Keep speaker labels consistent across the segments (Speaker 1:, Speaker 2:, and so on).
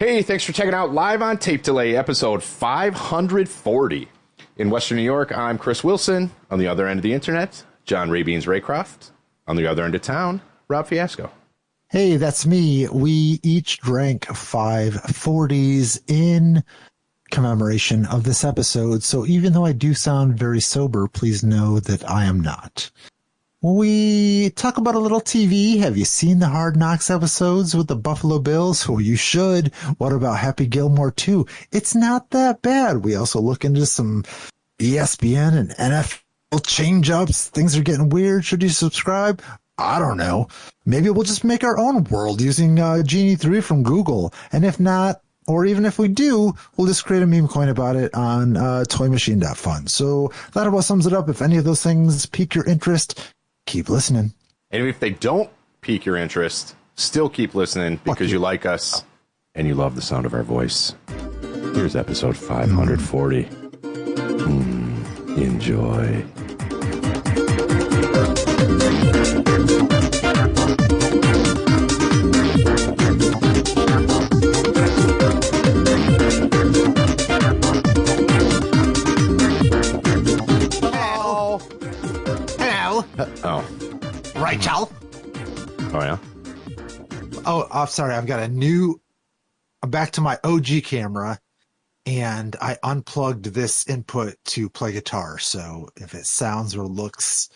Speaker 1: Hey, thanks for checking out Live on Tape Delay, episode 540. In Western New York, I'm Chris Wilson. On the other end of the internet, John Rabeans Raycroft. On the other end of town, Rob Fiasco.
Speaker 2: Hey, that's me. We each drank 540s in commemoration of this episode. So even though I do sound very sober, please know that I am not. We talk about a little TV. Have you seen the Hard Knocks episodes with the Buffalo Bills? Well, you should. What about Happy Gilmore 2? It's not that bad. We also look into some ESPN and NFL change-ups. Things are getting weird. Should you subscribe? I don't know. Maybe we'll just make our own world using Genie 3 from Google. And if not, or even if we do, we'll just create a meme coin about it on toymachine.fun. So that about sums it up. If any of those things pique your interest, keep listening.
Speaker 1: And if they don't pique your interest, still keep listening because you like us and you love the sound of our voice. Here's episode 540. Enjoy. Oh.
Speaker 2: Rachel.
Speaker 1: Oh, yeah?
Speaker 2: Oh, I'm sorry. I'm back to my OG camera, and I unplugged this input to play guitar. So if it sounds or looks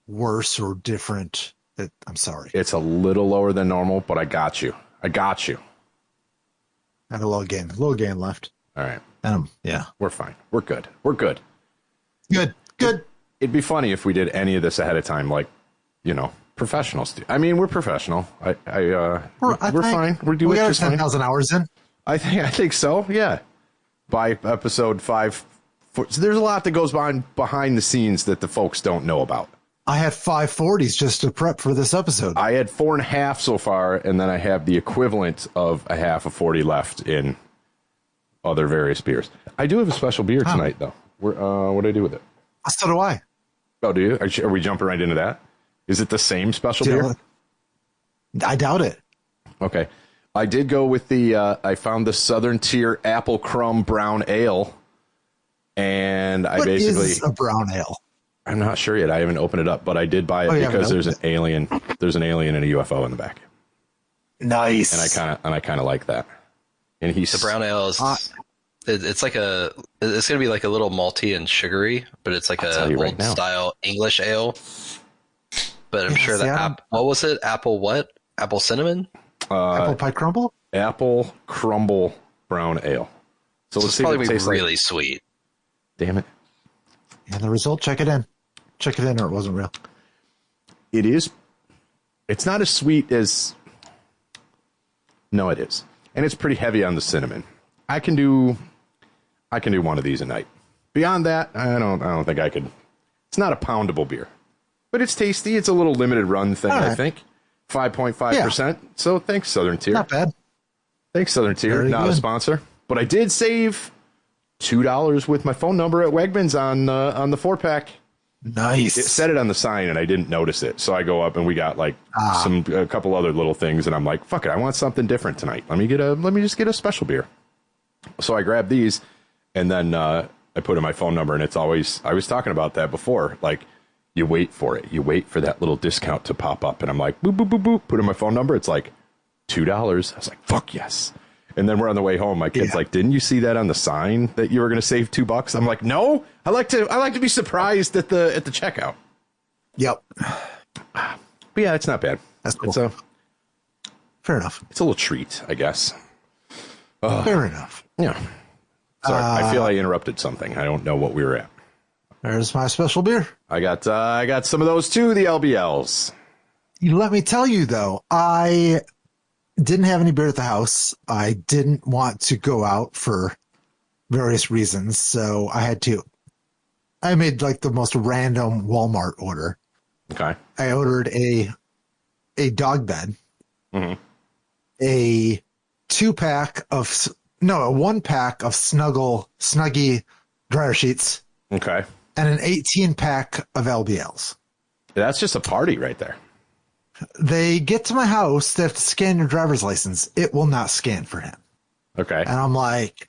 Speaker 2: worse or different, I'm sorry.
Speaker 1: It's a little lower than normal, but I got you.
Speaker 2: I have a little gain left.
Speaker 1: All right.
Speaker 2: Yeah.
Speaker 1: We're fine. We're good.
Speaker 2: Good.
Speaker 1: It'd be funny if we did any of this ahead of time, like, professionals do. I mean, we're professional. We're fine. We're doing
Speaker 2: just
Speaker 1: 10,000
Speaker 2: hours in.
Speaker 1: I think so. Yeah. By episode 5, there's a lot that goes behind the scenes that the folks don't know about.
Speaker 2: I had 540s just to prep for this episode.
Speaker 1: I had 4.5 so far, and then I have the equivalent of a half of 40 left in other various beers. I do have a special beer tonight, though. What do I do with it?
Speaker 2: So do I.
Speaker 1: Oh, do you? Are we jumping right into that? Is it the same special beer?
Speaker 2: I doubt it.
Speaker 1: Okay. I did go with I found the Southern Tier Apple Crumb Brown Ale. And
Speaker 2: what is a brown ale?
Speaker 1: I'm not sure yet. I haven't opened it up, but I did buy it because there's an alien. There's an alien and a UFO in the back.
Speaker 2: Nice.
Speaker 1: And I kind of like that. And the
Speaker 3: brown ale is it's going to be like a little malty and sugary, but it's like a old style English ale. But I'm sure that what was it? Apple what? Apple cinnamon?
Speaker 2: Apple pie crumble?
Speaker 1: Apple crumble brown ale. So let's see.
Speaker 3: Probably really sweet.
Speaker 1: Damn it.
Speaker 2: And the result, check it in, or it wasn't real.
Speaker 1: It is. It's not as sweet as. No, it is, and it's pretty heavy on the cinnamon. I can do one of these a night. Beyond that, I don't think I could. It's not a poundable beer, but it's tasty. It's a little limited run thing, I think. 5.5%. So thanks, Southern Tier.
Speaker 2: Not bad.
Speaker 1: Thanks, Southern Tier.
Speaker 2: Very
Speaker 1: not
Speaker 2: good.
Speaker 1: A sponsor, but I did save $2 with my phone number at Wegmans on the 4-pack.
Speaker 2: Nice.
Speaker 1: It said it on the sign, and I didn't notice it. So I go up, and we got like a couple other little things, and I'm like, "Fuck it, I want something different tonight. Let me just get a special beer." So I grabbed these, and then I put in my phone number, and it's always. I was talking about that before. Like, you wait for it. You wait for that little discount to pop up, and I'm like, boop boop boop boop. Put in my phone number. It's like $2. I was like, "Fuck yes." And then we're on the way home. My kid's like, "Didn't you see that on the sign that you were going to save $2?" I'm like, "No, I like to be surprised at the checkout."
Speaker 2: Yep.
Speaker 1: But yeah, it's not bad.
Speaker 2: That's cool. Fair enough.
Speaker 1: It's a little treat, I guess.
Speaker 2: Fair enough.
Speaker 1: Yeah. Sorry, I feel I interrupted something. I don't know what we were at.
Speaker 2: There's my special beer.
Speaker 1: I got some of those too. The LBLs.
Speaker 2: Let me tell you though, I didn't have any beer at the house. I didn't want to go out for various reasons, so I made like the most random Walmart order.
Speaker 1: Okay.
Speaker 2: I ordered a dog bed, a 1-pack of Snuggie dryer sheets.
Speaker 1: Okay.
Speaker 2: And an 18-pack of LBLs.
Speaker 1: That's just a party right there.
Speaker 2: They get to my house, they have to scan your driver's license. It will not scan for him.
Speaker 1: Okay.
Speaker 2: And I'm like,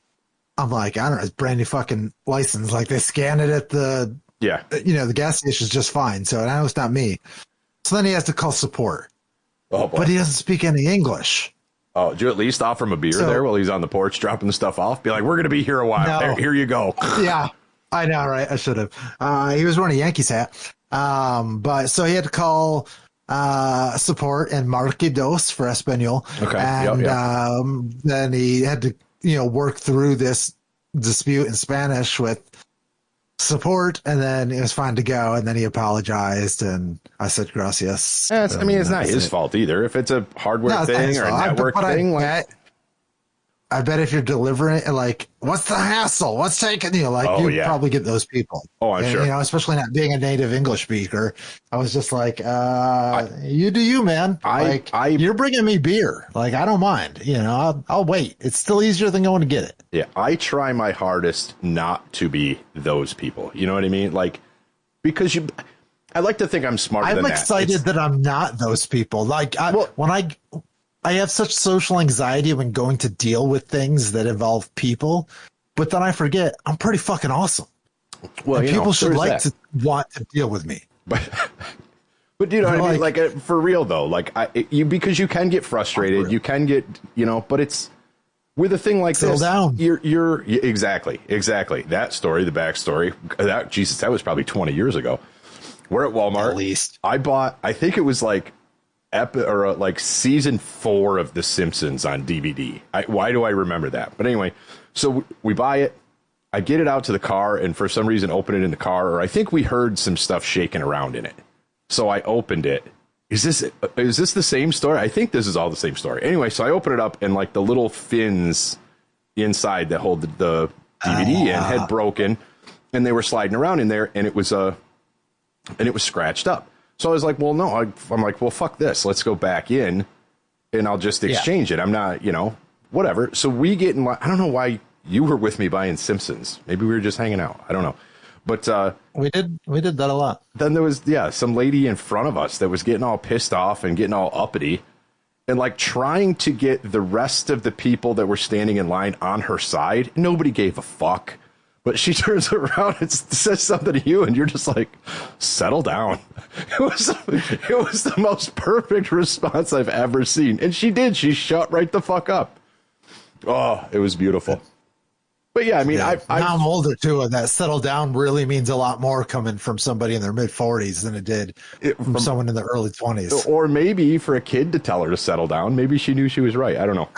Speaker 2: I don't know, it's brand new fucking license. Like they scan it at the the gas station is just fine. So I know it's not me. So then he has to call support.
Speaker 1: Oh boy.
Speaker 2: But he doesn't speak any English.
Speaker 1: Oh, did you at least offer him a beer there while he's on the porch dropping the stuff off? Be like, we're going to be here a while.
Speaker 2: No.
Speaker 1: Here you go.
Speaker 2: Yeah, I know, right? I should have. He was wearing a Yankees hat. But so he had to call support and Marquitos for Espanol.
Speaker 1: Okay.
Speaker 2: And then he had to, work through this dispute in Spanish with support, and then it was fine to go, and then he apologized, and I said gracias.
Speaker 1: Yeah, it's not his fault either. If it's a hardware thing or a network thing,
Speaker 2: I bet if you're delivering it, like, what's the hassle? What's taking you? Like, you'd probably get those people.
Speaker 1: Oh, I'm sure.
Speaker 2: Especially not being a native English speaker. I was just like, you do you, man. You're bringing me beer. Like, I don't mind. I'll wait. It's still easier than going to get it.
Speaker 1: Yeah, I try my hardest not to be those people. You know what I mean? Like, because I like to think I'm smarter than that.
Speaker 2: I'm excited that I'm not those people. Like, I have such social anxiety when going to deal with things that involve people, but then I forget I'm pretty fucking awesome. Well, and people should to want to deal with me.
Speaker 1: But you know what I mean? Like for real though, like because you can get frustrated, you can get, but it's with a thing like
Speaker 2: this. Down.
Speaker 1: You're exactly that story, the backstory. That was probably 20 years ago. We're at Walmart.
Speaker 2: At least
Speaker 1: I bought. I think it was like season 4 of The Simpsons on DVD. Why do I remember that? But anyway, so we buy it. I get it out to the car and for some reason open it in the car, or I think we heard some stuff shaking around in it. So I opened it. Is this the same story? I think this is all the same story. Anyway, so I open it up and like the little fins inside that hold the DVD in had broken and they were sliding around in there and it was scratched up. So I was like, well, no, I'm like, well, fuck this. Let's go back in and I'll just exchange it. I'm not, whatever. So we get in, I don't know why you were with me buying Simpsons. Maybe we were just hanging out. I don't know. But
Speaker 2: we did that a lot.
Speaker 1: Then there was, some lady in front of us that was getting all pissed off and getting all uppity and like trying to get the rest of the people that were standing in line on her side. Nobody gave a fuck. But she turns around and says something to you, and you're just like, settle down. It was the most perfect response I've ever seen. And she did. She shut right the fuck up. Oh, it was beautiful. But yeah, I mean, now
Speaker 2: I'm older too, and that settle down really means a lot more coming from somebody in their mid 40s than it did from someone in the early 20s.
Speaker 1: Or maybe for a kid to tell her to settle down. Maybe she knew she was right. I don't know.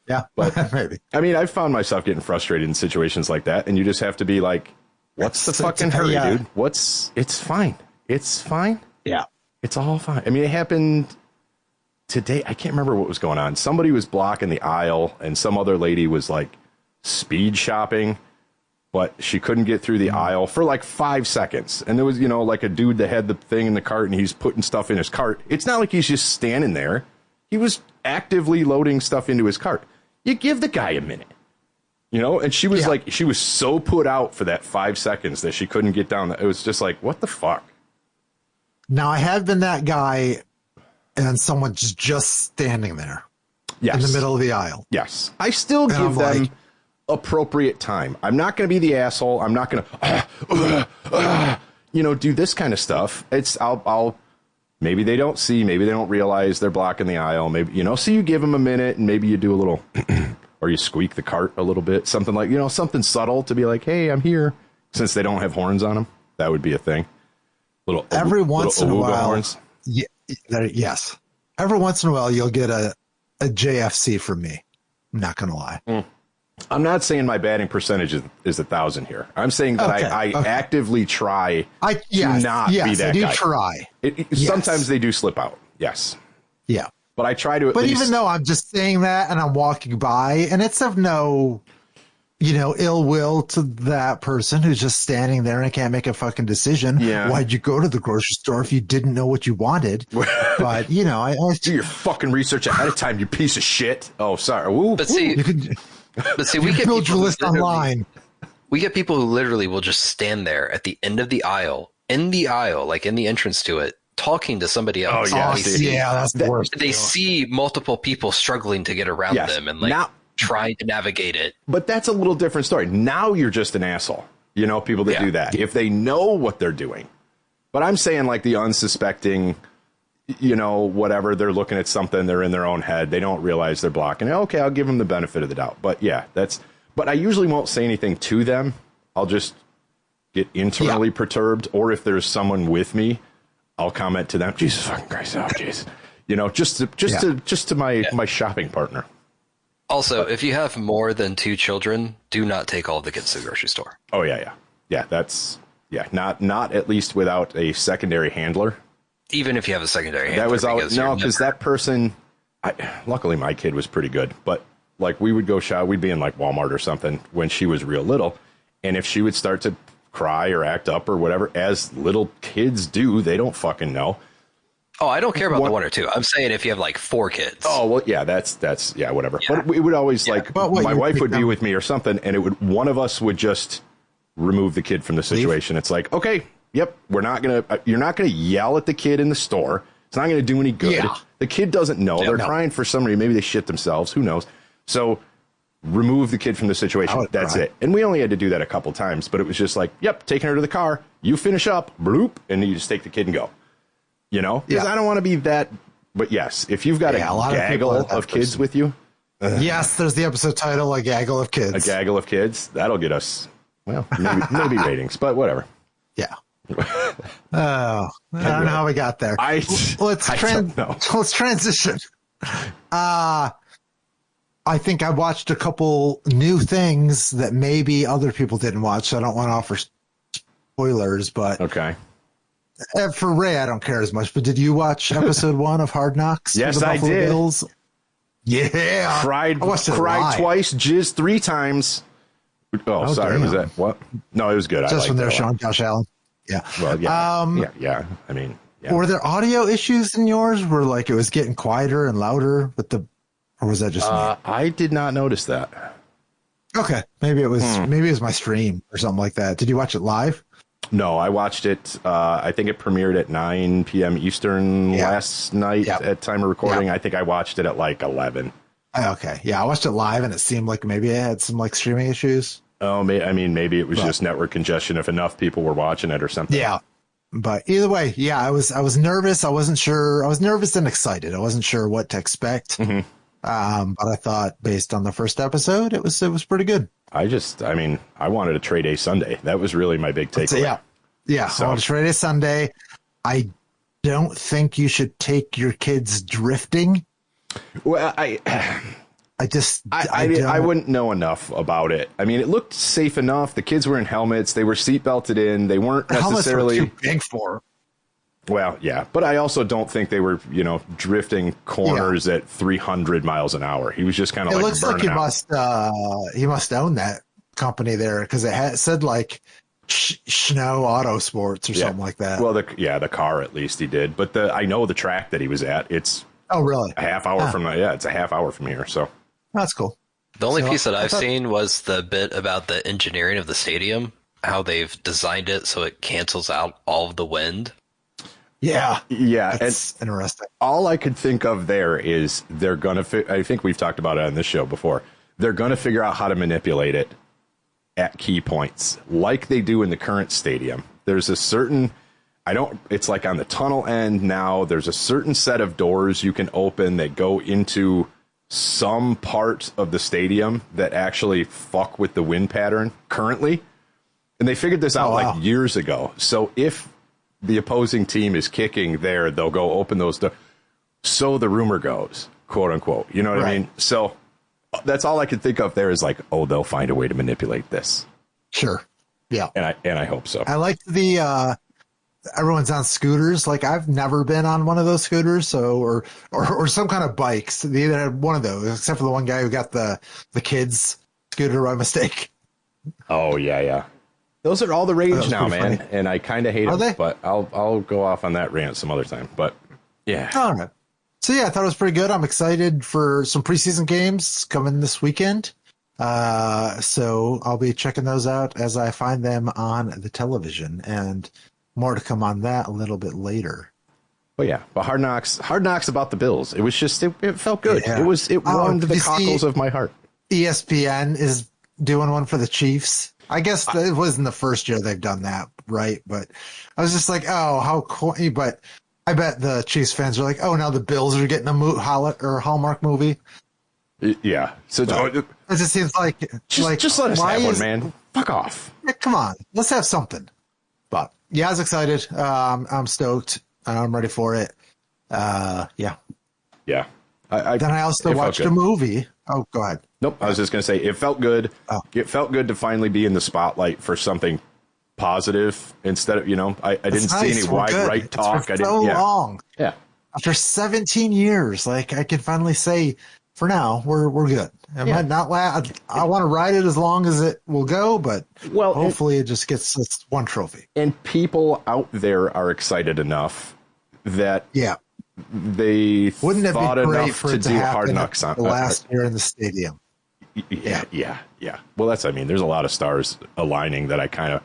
Speaker 2: Yeah,
Speaker 1: but
Speaker 2: maybe.
Speaker 1: I mean, I've found myself getting frustrated in situations like that, and you just have to be like, "What's the fucking hurry, dude? It's fine. It's fine.
Speaker 2: Yeah,
Speaker 1: it's all fine." I mean, it happened today. I can't remember what was going on. Somebody was blocking the aisle, and some other lady was like speed shopping, but she couldn't get through the aisle for like 5 seconds. And there was, like a dude that had the thing in the cart, and he's putting stuff in his cart. It's not like he's just standing there. He was actively loading stuff into his cart. You give the guy a minute, and she was like, she was so put out for that 5 seconds that she couldn't get down. It was just like, what the fuck?
Speaker 2: Now I have been that guy and someone's just standing there in the middle of the aisle.
Speaker 1: Yes. I still give them appropriate time. I'm not going to be the asshole. I'm not going to, do this kind of stuff. I'll maybe they don't see, maybe they don't realize they're blocking the aisle. Maybe, so you give them a minute and maybe you do a little, or you squeak the cart a little bit, something like, something subtle to be like, hey, I'm here. Since they don't have horns on them, that would be a thing.
Speaker 2: Every once in a while.
Speaker 1: Horns.
Speaker 2: Yes. Every once in a while, you'll get a JFC from me. I'm not going to lie.
Speaker 1: I'm not saying my batting percentage is 1,000 here. I'm saying that I actively try to not be that guy.
Speaker 2: Try.
Speaker 1: Sometimes they do slip out. Yes.
Speaker 2: Yeah.
Speaker 1: But I try to at
Speaker 2: least.
Speaker 1: But
Speaker 2: even though I'm just saying that and I'm walking by, and it's of no, ill will to that person who's just standing there and can't make a fucking decision.
Speaker 1: Yeah.
Speaker 2: Why'd you go to the grocery store if you didn't know what you wanted? But, I
Speaker 1: do your fucking research ahead of time, you piece of shit. Oh, sorry.
Speaker 3: Ooh. But see, we get
Speaker 2: build your list online.
Speaker 3: We get people who literally will just stand there at the end of the aisle, like in the entrance to it, talking to somebody else.
Speaker 1: Oh, yeah.
Speaker 2: That's the worst.
Speaker 3: They see multiple people struggling to get around them, and like trying to navigate it.
Speaker 1: But that's a little different story. Now you're just an asshole. You know, people that do that. If they know what they're doing. But I'm saying like the unsuspecting, you know, whatever, they're looking at something, they're in their own head, they don't realize they're blocking it. Okay, I'll give them the benefit of the doubt. But yeah, but I usually won't say anything to them. I'll just get internally perturbed, or if there's someone with me, I'll comment to them, Jesus fucking Christ, oh jeez. You know, just to my shopping partner.
Speaker 3: Also, if you have more than 2 children, do not take all of the kids to the grocery store.
Speaker 1: Oh yeah. That's not at least without a secondary handler.
Speaker 3: Even if you have a secondary handler.
Speaker 1: That was always because that person. Luckily, my kid was pretty good, but like we would go shop, we'd be in like Walmart or something when she was real little, and if she would start to cry or act up or whatever, as little kids do, they don't fucking know.
Speaker 3: Oh, I don't care about the 1 or 2. I'm saying if you have like 4 kids.
Speaker 1: Oh well, yeah, that's whatever. Yeah. But it would always like my wife would be with me or something, and one of us would just remove the kid from the situation. It's like, okay, yep, you're not gonna yell at the kid in the store. It's not gonna do any good. Yeah. The kid doesn't know. They're crying for some reason. Maybe they shit themselves. Who knows? So remove the kid from the situation. That's it. And we only had to do that a couple times, but it was just like, yep, taking her to the car. You finish up, bloop, and you just take the kid and go. You know, because I don't want to be that. But yes, if you've got a gaggle of kids with you.
Speaker 2: Yes, there's the episode title, A Gaggle of Kids.
Speaker 1: A Gaggle of Kids. That'll get us, well, maybe ratings, but whatever.
Speaker 2: Yeah. I don't know how we got there. Let's transition. I think I watched a couple new things that maybe other people didn't watch. So I don't want to offer spoilers, but
Speaker 1: okay.
Speaker 2: For Ray, I don't care as much. But did you watch episode 1 of Hard Knocks?
Speaker 1: Yes, I did.
Speaker 2: Bills? Yeah,
Speaker 1: cried twice, jizzed 3 times. Oh, sorry, was that what? No, it was good.
Speaker 2: Just when they're showing Josh Allen. Yeah.
Speaker 1: Well, yeah. I mean,
Speaker 2: were there audio issues in yours? Where like it was getting quieter and louder with or was that just me?
Speaker 1: I did not notice that.
Speaker 2: Okay, maybe it was my stream or something like that. Did you watch it live?
Speaker 1: No, I watched it. I think it premiered at 9 p.m. Eastern last night at time of recording. I think I watched it at like 11.
Speaker 2: Okay, yeah, I watched it live, and it seemed like maybe it had some like streaming issues.
Speaker 1: Oh, I mean, maybe it was just network congestion if enough people were watching it or something.
Speaker 2: Yeah, but either way, I was nervous. I wasn't sure. I was nervous and excited. I wasn't sure what to expect. Mm-hmm. But I thought, based on the first episode, it was pretty good. I
Speaker 1: wanted a Trade Day Sunday. That was really my big takeaway.
Speaker 2: Yeah. So, I wanted a Trade Day Sunday. I don't think you should take your kids drifting.
Speaker 1: Well, I wouldn't know enough about it. I mean, it looked safe enough. The kids were in helmets. They were seat belted in. They weren't necessarily
Speaker 2: too big for.
Speaker 1: Well, yeah, but I also don't think they were, drifting corners at 300 miles an hour. He was just kind of like, it looks like
Speaker 2: he must own that company there, because it said like Snow Auto Sports or something like that.
Speaker 1: Well, the car at least he did, but I know the track that he was at. It's
Speaker 2: really
Speaker 1: a half hour from it's a half hour from here. So
Speaker 2: that's cool.
Speaker 3: The only piece that I've seen was the bit about the engineering of the stadium, how they've designed it so it cancels out all of the wind.
Speaker 2: Yeah. That's interesting.
Speaker 1: All I could think of there is they're going to, I think we've talked about it on this show before, they're going to figure out how to manipulate it at key points like they do in the current stadium. There's a certain, it's like on the tunnel end now, there's a certain set of doors you can open that go into some part of the stadium that actually fuck with the wind pattern currently. And they figured this out years ago. So if the opposing team is kicking there, they'll go open those doors. So the rumor goes, quote unquote. You know what I mean? So that's all I could think of there is like, they'll find a way to manipulate this.
Speaker 2: Sure. Yeah.
Speaker 1: And I hope so.
Speaker 2: I like the everyone's on scooters. Like I've never been on one of those scooters, or some kind of bikes. They either had one of those, except for the one guy who got the kids scooter by mistake.
Speaker 1: Oh yeah. Those are all the rage now, man, funny. And I kind of hate them. But I'll go off on that rant some other time. But yeah,
Speaker 2: all right. So yeah, I thought it was pretty good. I'm excited for some preseason games coming this weekend. So I'll be checking those out as I find them on the television, and more to come on that a little bit later.
Speaker 1: Well, yeah, but Hard Knocks about the Bills. It was just it felt good. Yeah. It warmed the cockles of my heart.
Speaker 2: ESPN is doing one for the Chiefs. I guess it wasn't the first year they've done that, right? But I was just like, oh, how cool. But I bet the Chiefs fans are like, oh, now the Bills are getting a Hallmark movie.
Speaker 1: Yeah. So
Speaker 2: it just seems like
Speaker 1: just let us have one, man. Fuck off.
Speaker 2: Yeah, come on. Let's have something. But yeah, I was excited. I'm stoked. I'm ready for it. Yeah.
Speaker 1: Yeah.
Speaker 2: Then I also watched a movie. Oh, go ahead.
Speaker 1: Nope. I was just going to say it felt good. Oh. It felt good to finally be in the spotlight for something positive instead of, I didn't see any wide right talk.
Speaker 2: I didn't. So long.
Speaker 1: Yeah.
Speaker 2: After 17 years, I can finally say, for now, we're good. It might not last. I want to ride it as long as it will go, but hopefully it just gets one trophy.
Speaker 1: And people out there are excited enough that they
Speaker 2: wouldn't
Speaker 1: thought
Speaker 2: it be great
Speaker 1: enough
Speaker 2: for
Speaker 1: to
Speaker 2: it to
Speaker 1: do
Speaker 2: happen
Speaker 1: Hard Knocks on
Speaker 2: last year in the stadium.
Speaker 1: Yeah. Well, there's a lot of stars aligning that I kind of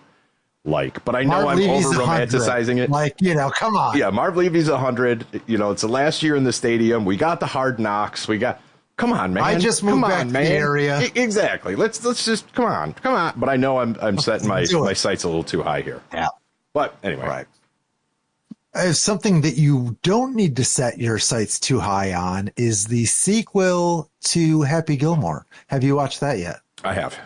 Speaker 1: like, but I know
Speaker 2: Marv
Speaker 1: I'm
Speaker 2: Levy's
Speaker 1: over romanticizing it.
Speaker 2: Come on.
Speaker 1: Yeah, Marv Levy's 100. It's the last year in the stadium. We got the Hard Knocks. Come on, man.
Speaker 2: I just moved back to the area.
Speaker 1: Exactly. Let's just come on. But I know I'm setting my sights a little too high here.
Speaker 2: Yeah.
Speaker 1: But anyway.
Speaker 2: Right. Something that you don't need to set your sights too high on is the sequel to Happy Gilmore. Have you watched that yet?
Speaker 1: I have.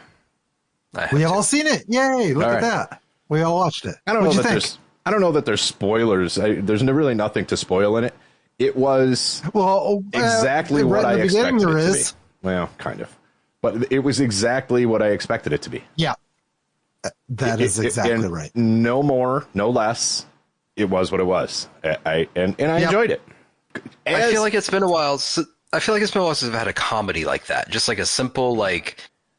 Speaker 2: We have all seen it. Yay. Look at that. We all watched it.
Speaker 1: I don't know that there's spoilers. There's really nothing to spoil in it. It was exactly what I expected it to be. Well, kind of. But it was exactly what I expected it to be.
Speaker 2: Yeah. That is exactly right.
Speaker 1: No more, no less. It was what it was. I enjoyed it.
Speaker 3: I feel like it's been a while. Since I've had a comedy like that. Just like a simple,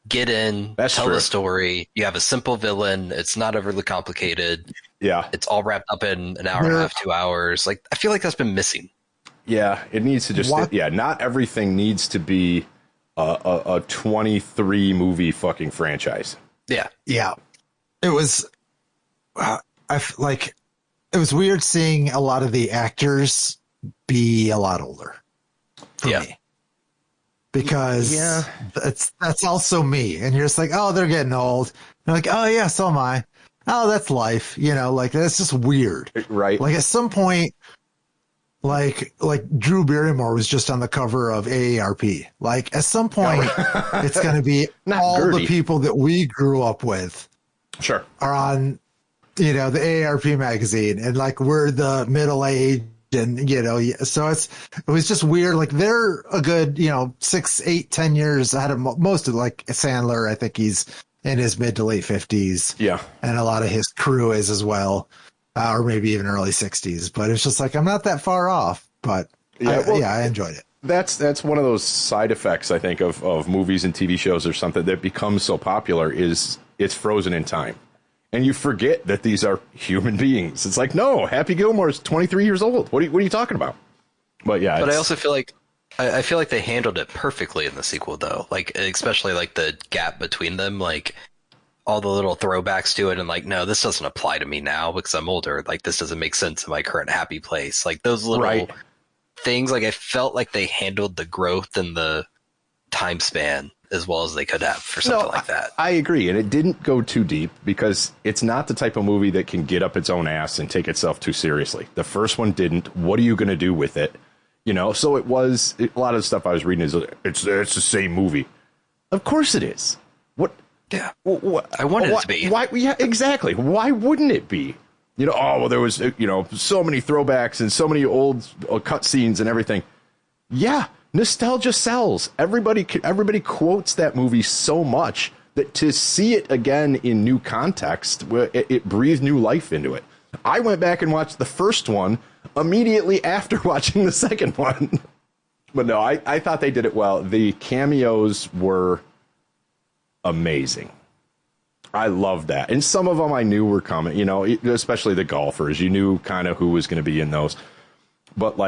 Speaker 3: get in, tell the story. You have a simple villain. It's not overly complicated.
Speaker 1: Yeah.
Speaker 3: It's all wrapped up in an hour and a half, 2 hours. I feel like that's been missing.
Speaker 1: Yeah. It needs to just, not everything needs to be a 23 movie fucking franchise.
Speaker 3: Yeah.
Speaker 2: Yeah. It was, it was weird seeing a lot of the actors be a lot older for me. Because that's also me. And you're just like, oh, they're getting old. And you're like, oh, yeah, so am I. Oh, that's life. That's just weird.
Speaker 1: Right.
Speaker 2: At some point, like Drew Barrymore was just on the cover of AARP. At some point, it's going to be all Gertie. The people that we grew up with are on, the AARP magazine. And we're the middle age. And, so it was just weird. They're a good, 6, 8, 10 years ahead of most of Sandler. I think he's in his mid to late 50s.
Speaker 1: Yeah.
Speaker 2: And a lot of his crew is as well, or maybe even early 60s. But it's just I'm not that far off. But I enjoyed it.
Speaker 1: That's one of those side effects, I think, of movies and TV shows or something that becomes so popular is it's frozen in time. And you forget that these are human beings. It's no, Happy Gilmore is 23 years old. What are you talking about? But yeah.
Speaker 3: But I also feel like they handled it perfectly in the sequel, though. Especially the gap between them, all the little throwbacks to it, and no, this doesn't apply to me now because I'm older. This doesn't make sense in my current happy place. Those little things. I felt like they handled the growth and the time span as well as they could have for something like that.
Speaker 1: I agree. And it didn't go too deep because it's not the type of movie that can get up its own ass and take itself too seriously. The first one didn't. What are you going to do with it? So it was a lot of the stuff I was reading is it's the same movie. Of course it is. What?
Speaker 3: Yeah. I wanted it to be.
Speaker 1: Why? Yeah, exactly. Why wouldn't it be? There was, so many throwbacks and so many old cutscenes and everything. Yeah. Nostalgia sells. Everybody quotes that movie so much that to see it again in new context, it breathed new life into it. I went back and watched the first one immediately after watching the second one. But no, I thought they did it well. The cameos were amazing. I loved that. And some of them I knew were coming, especially the golfers. You knew kind of who was going to be in those. But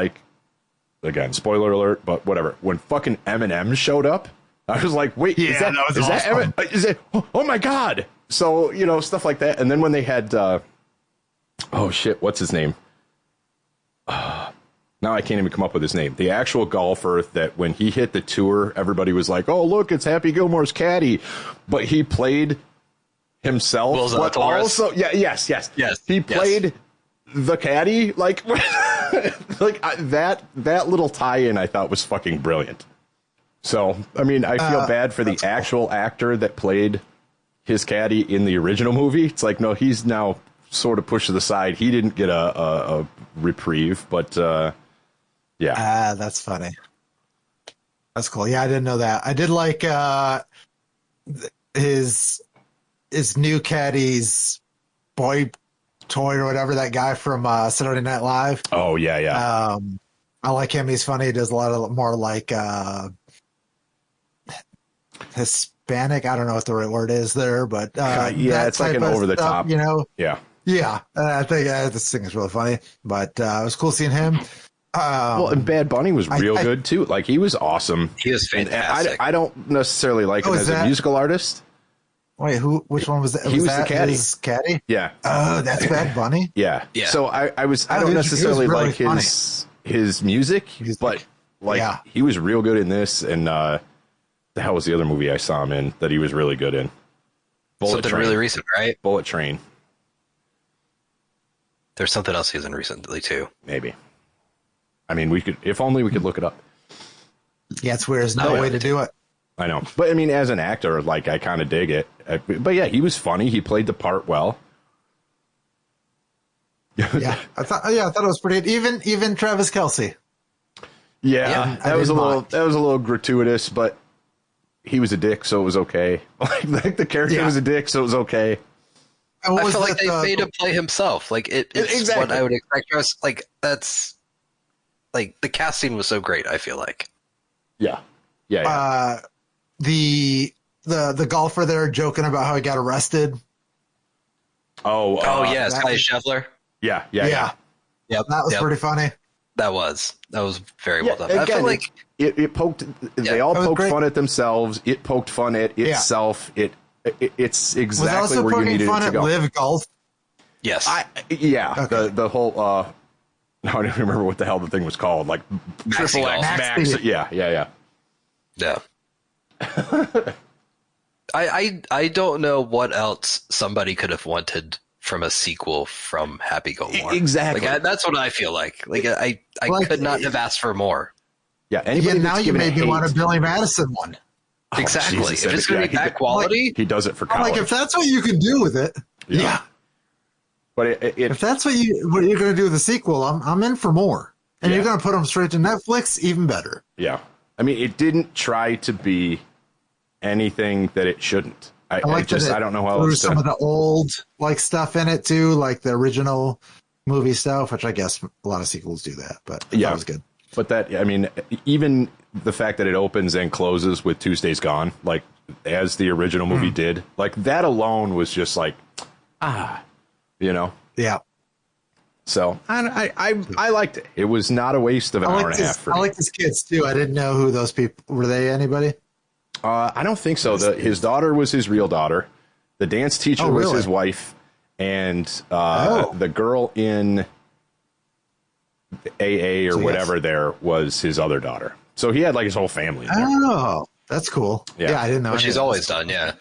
Speaker 1: again, spoiler alert, but whatever. When fucking Eminem showed up, I was like, wait, is that Eminem? Is it? Oh my God. So, stuff like that. And then when they had, oh shit, what's his name? Now I can't even come up with his name. The actual golfer that when he hit the tour, everybody was like, "Oh, look, it's Happy Gilmore's caddy," but he played himself. But also, yes. He played the caddy. Like, that little tie-in I thought was fucking brilliant. So, I mean, I feel bad for the actual actor that played his caddy in the original movie. It's like, no, he's now sort of pushed to the side. He didn't get a reprieve, but yeah.
Speaker 2: That's funny. That's cool. Yeah, I didn't know that. I did like his new caddy's boy toy or whatever, that guy from Saturday Night Live.
Speaker 1: Oh, yeah.
Speaker 2: I like him. He's funny. He does a lot more like Hispanic. I don't know what the right word is there, but
Speaker 1: it's like an over the top,
Speaker 2: you know.
Speaker 1: Yeah.
Speaker 2: I think this thing is really funny, but it was cool seeing him.
Speaker 1: Well, and Bad Bunny was real good too. Like, he was awesome.
Speaker 3: He was fantastic.
Speaker 1: I don't necessarily like him as a musical artist.
Speaker 2: Wait, which one was that?
Speaker 1: He was
Speaker 2: that
Speaker 1: the caddy.
Speaker 2: His caddy?
Speaker 1: Yeah.
Speaker 2: Oh, that's Bad Bunny.
Speaker 1: Yeah. So I don't necessarily really like his music, but like he was real good in this. And the hell was the other movie I saw him in that he was really good in?
Speaker 3: Something really recent, right?
Speaker 1: Bullet Train.
Speaker 3: There's something else he was in recently too.
Speaker 1: Maybe. I mean, if only we could look it up.
Speaker 2: Yeah, it's weird. There's no way to do it.
Speaker 1: I know. But I mean, as an actor, like, I kind of dig it. But yeah, he was funny. He played the part well.
Speaker 2: I thought it was pretty good. Even Travis Kelce.
Speaker 1: Yeah, that was a little gratuitous, but he was a dick, so it was okay. Like the character was a dick, so it was okay.
Speaker 3: I feel like they made him play himself. Like it's
Speaker 1: exactly
Speaker 3: what I would expect. Like that's like the casting was so great. I feel like.
Speaker 1: Yeah.
Speaker 2: The golfer there joking about how he got arrested.
Speaker 3: Oh yeah, Ty Scheffler.
Speaker 1: Yeah.
Speaker 2: That was pretty funny. That
Speaker 3: was very well done.
Speaker 1: Again,
Speaker 3: I feel like
Speaker 1: it poked. They all poked fun at themselves. It poked fun at itself. It's exactly where you needed it to go.
Speaker 2: Live Golf.
Speaker 3: Yes.
Speaker 1: Okay. The whole. I don't even remember what the hell the thing was called. Like
Speaker 3: Triple X
Speaker 1: Max. Yeah.
Speaker 3: I don't know what else somebody could have wanted from a sequel from Happy Gilmore.
Speaker 1: Exactly.
Speaker 3: Like, that's what I feel like. Like I could not have asked for more.
Speaker 1: Yeah. Anybody
Speaker 2: now you made me want a Billy Madison one.
Speaker 3: Exactly. Jesus, if it's going to be that quality,
Speaker 1: he does it for college.
Speaker 2: Like, if that's what you can do with it,
Speaker 1: But
Speaker 2: if that's what you're going to do with the sequel, I'm in for more. And you're going to put them straight to Netflix, even better.
Speaker 1: Yeah. I mean, it didn't try to be anything that it shouldn't. I don't know how else to.
Speaker 2: Some of the old stuff in it too, like the original movie stuff, which I guess a lot of sequels do that. But that was good.
Speaker 1: But even the fact that it opens and closes with Tuesday's Gone, like as the original movie did, like that alone was just like, you know.
Speaker 2: Yeah.
Speaker 1: So I liked it. It was not a waste of an hour and a half for me.
Speaker 2: I like his kids too. I didn't know who those people were. They anybody?
Speaker 1: I don't think so. His daughter was his real daughter. The dance teacher was his wife, and the girl in AA or whatever there was his other daughter. So he had like his whole family in there.
Speaker 2: Oh, that's cool. Yeah, I didn't know.
Speaker 3: Which he's always done. Yeah.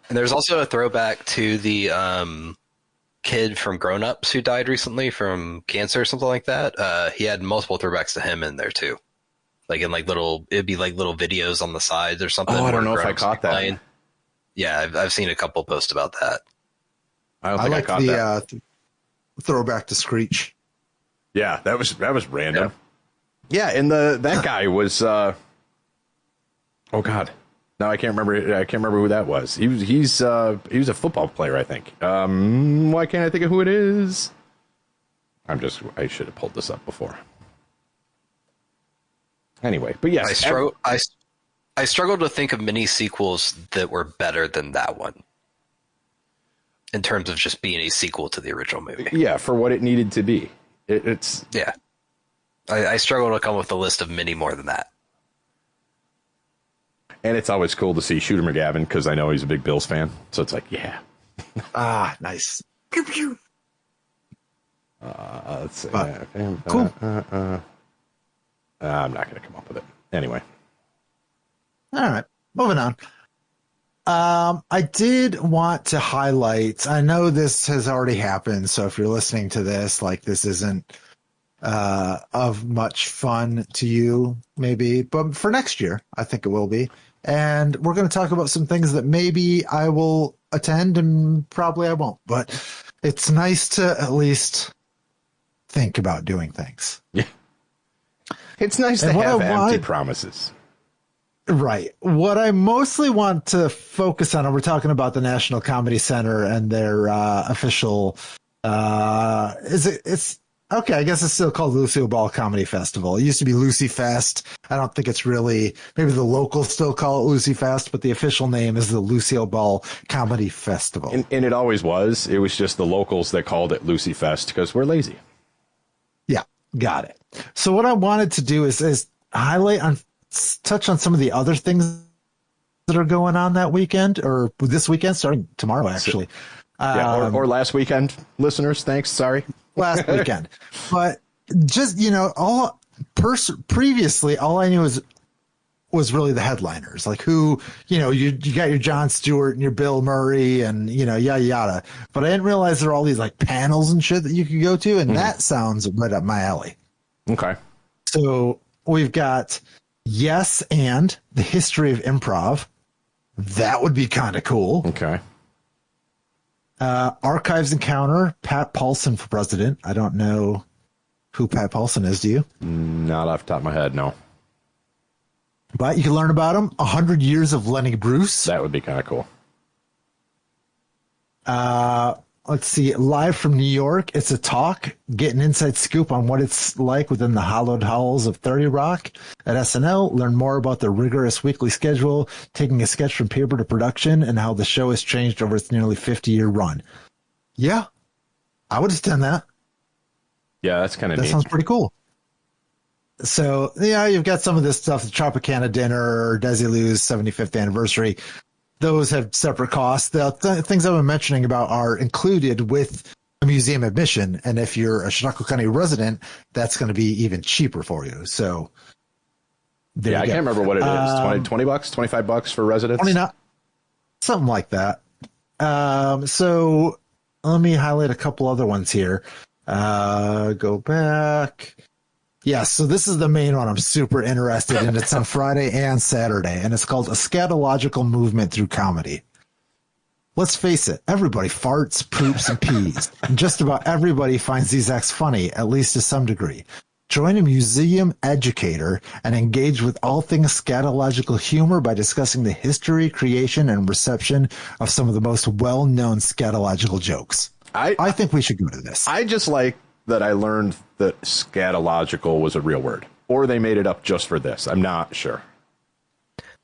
Speaker 3: And there's also a throwback to the kid from Grown Ups who died recently from cancer or something like that. He had multiple throwbacks to him in there too. Like in it'd be like little videos on the sides or something.
Speaker 1: Oh, I don't know if I caught that.
Speaker 3: Playing. Yeah, I've seen a couple posts about that.
Speaker 1: I don't think I caught that.
Speaker 2: Throwback to Screech.
Speaker 1: Yeah, that was random. Yeah, and that guy was. Oh God, no, I can't remember. I can't remember who that was. He was a football player, I think. Why can't I think of who it is? I should have pulled this up before. Anyway, but yes,
Speaker 3: I struggled to think of many sequels that were better than that one in terms of just being a sequel to the original movie.
Speaker 1: Yeah, for what it needed to be. It's
Speaker 3: I struggle to come up with a list of many more than that.
Speaker 1: And it's always cool to see Shooter McGavin because I know he's a big Bills fan. So it's like, yeah.
Speaker 2: Nice.
Speaker 1: Let's see.
Speaker 2: Cool.
Speaker 1: I'm not going to come up with it. Anyway.
Speaker 2: All right. Moving on. I did want to highlight, I know this has already happened, so if you're listening to this, like this isn't of much fun to you, maybe, but for next year, I think it will be. And we're going to talk about some things that maybe I will attend and probably I won't, but it's nice to at least think about doing things.
Speaker 1: Yeah. It's nice to have empty promises.
Speaker 2: Right. What I mostly want to focus on, and we're talking about the National Comedy Center and their official, it's okay. I guess it's still called Lucille Ball Comedy Festival. It used to be Lucy Fest. I don't think it's really, maybe the locals still call it Lucy Fest, but the official name is the Lucille Ball Comedy Festival.
Speaker 1: And it always was. It was just the locals that called it Lucy Fest because we're lazy.
Speaker 2: Yeah. Got it. So what I wanted to do is touch on some of the other things that are going on that weekend or this weekend, starting tomorrow, actually.
Speaker 1: Or last weekend, listeners. Thanks. Sorry.
Speaker 2: Last weekend. But just, previously, all I knew was really the headliners, like who, you got your Jon Stewart and your Bill Murray and, yada, yada. But I didn't realize there are all these like panels and shit that you could go to. And that sounds right up my alley.
Speaker 1: Okay.
Speaker 2: So we've got Yes and the History of Improv. That would be kind of cool.
Speaker 1: Okay.
Speaker 2: Archives Encounter, Pat Paulson for president. I don't know who Pat Paulson is, do you?
Speaker 1: Not off the top of my head, no.
Speaker 2: But you can learn about him. 100 Years of Lenny Bruce.
Speaker 1: That would be kind of cool.
Speaker 2: Let's see. Live from New York, It's a Talk. Get an inside scoop on what it's like within the hallowed halls of 30 Rock. At SNL, learn more about the rigorous weekly schedule, taking a sketch from paper to production, and how the show has changed over its nearly 50-year run. Yeah, I would attend that.
Speaker 1: Yeah, that's kind of neat.
Speaker 2: That sounds pretty cool. So, you've got some of this stuff, the Tropicana Dinner, Desilu's 75th anniversary. Those have separate costs. The things I've been mentioning about are included with a museum admission. And if you're a Chautauqua County resident, that's going to be even cheaper for you. So,
Speaker 1: I can't remember what it is. 20 bucks, $25 for residents?
Speaker 2: 20, something like that. So let me highlight a couple other ones here. Go back. Yes, so this is the main one I'm super interested in. It's on Friday and Saturday, and it's called A Scatological Movement Through Comedy. Let's face it, everybody farts, poops, and pees. And just about everybody finds these acts funny, at least to some degree. Join a museum educator and engage with all things scatological humor by discussing the history, creation, and reception of some of the most well-known scatological jokes. I think we should go to this.
Speaker 1: I just like that I learned that scatological was a real word, or they made it up just for this. I'm not sure.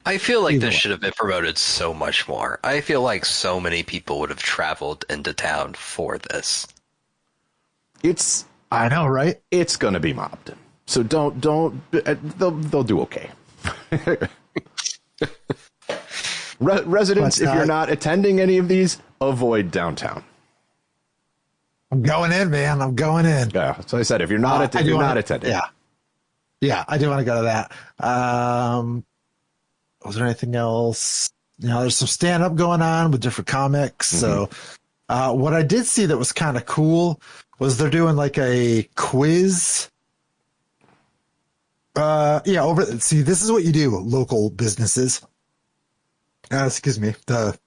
Speaker 3: I feel like this should have been promoted so much more. I feel like so many people would have traveled into town for this.
Speaker 2: I know, right?
Speaker 1: It's going to be mobbed. So don't, they'll do okay. Residents, if you're not attending any of these, avoid downtown.
Speaker 2: I'm going in, man. I'm going in.
Speaker 1: Yeah. So I said, if you're not attending.
Speaker 2: Yeah, I do want to go to that. Was there anything else? There's some stand-up going on with different comics. Mm-hmm. So what I did see that was kind of cool was they're doing like a quiz. See, this is what you do, local businesses. Excuse me. The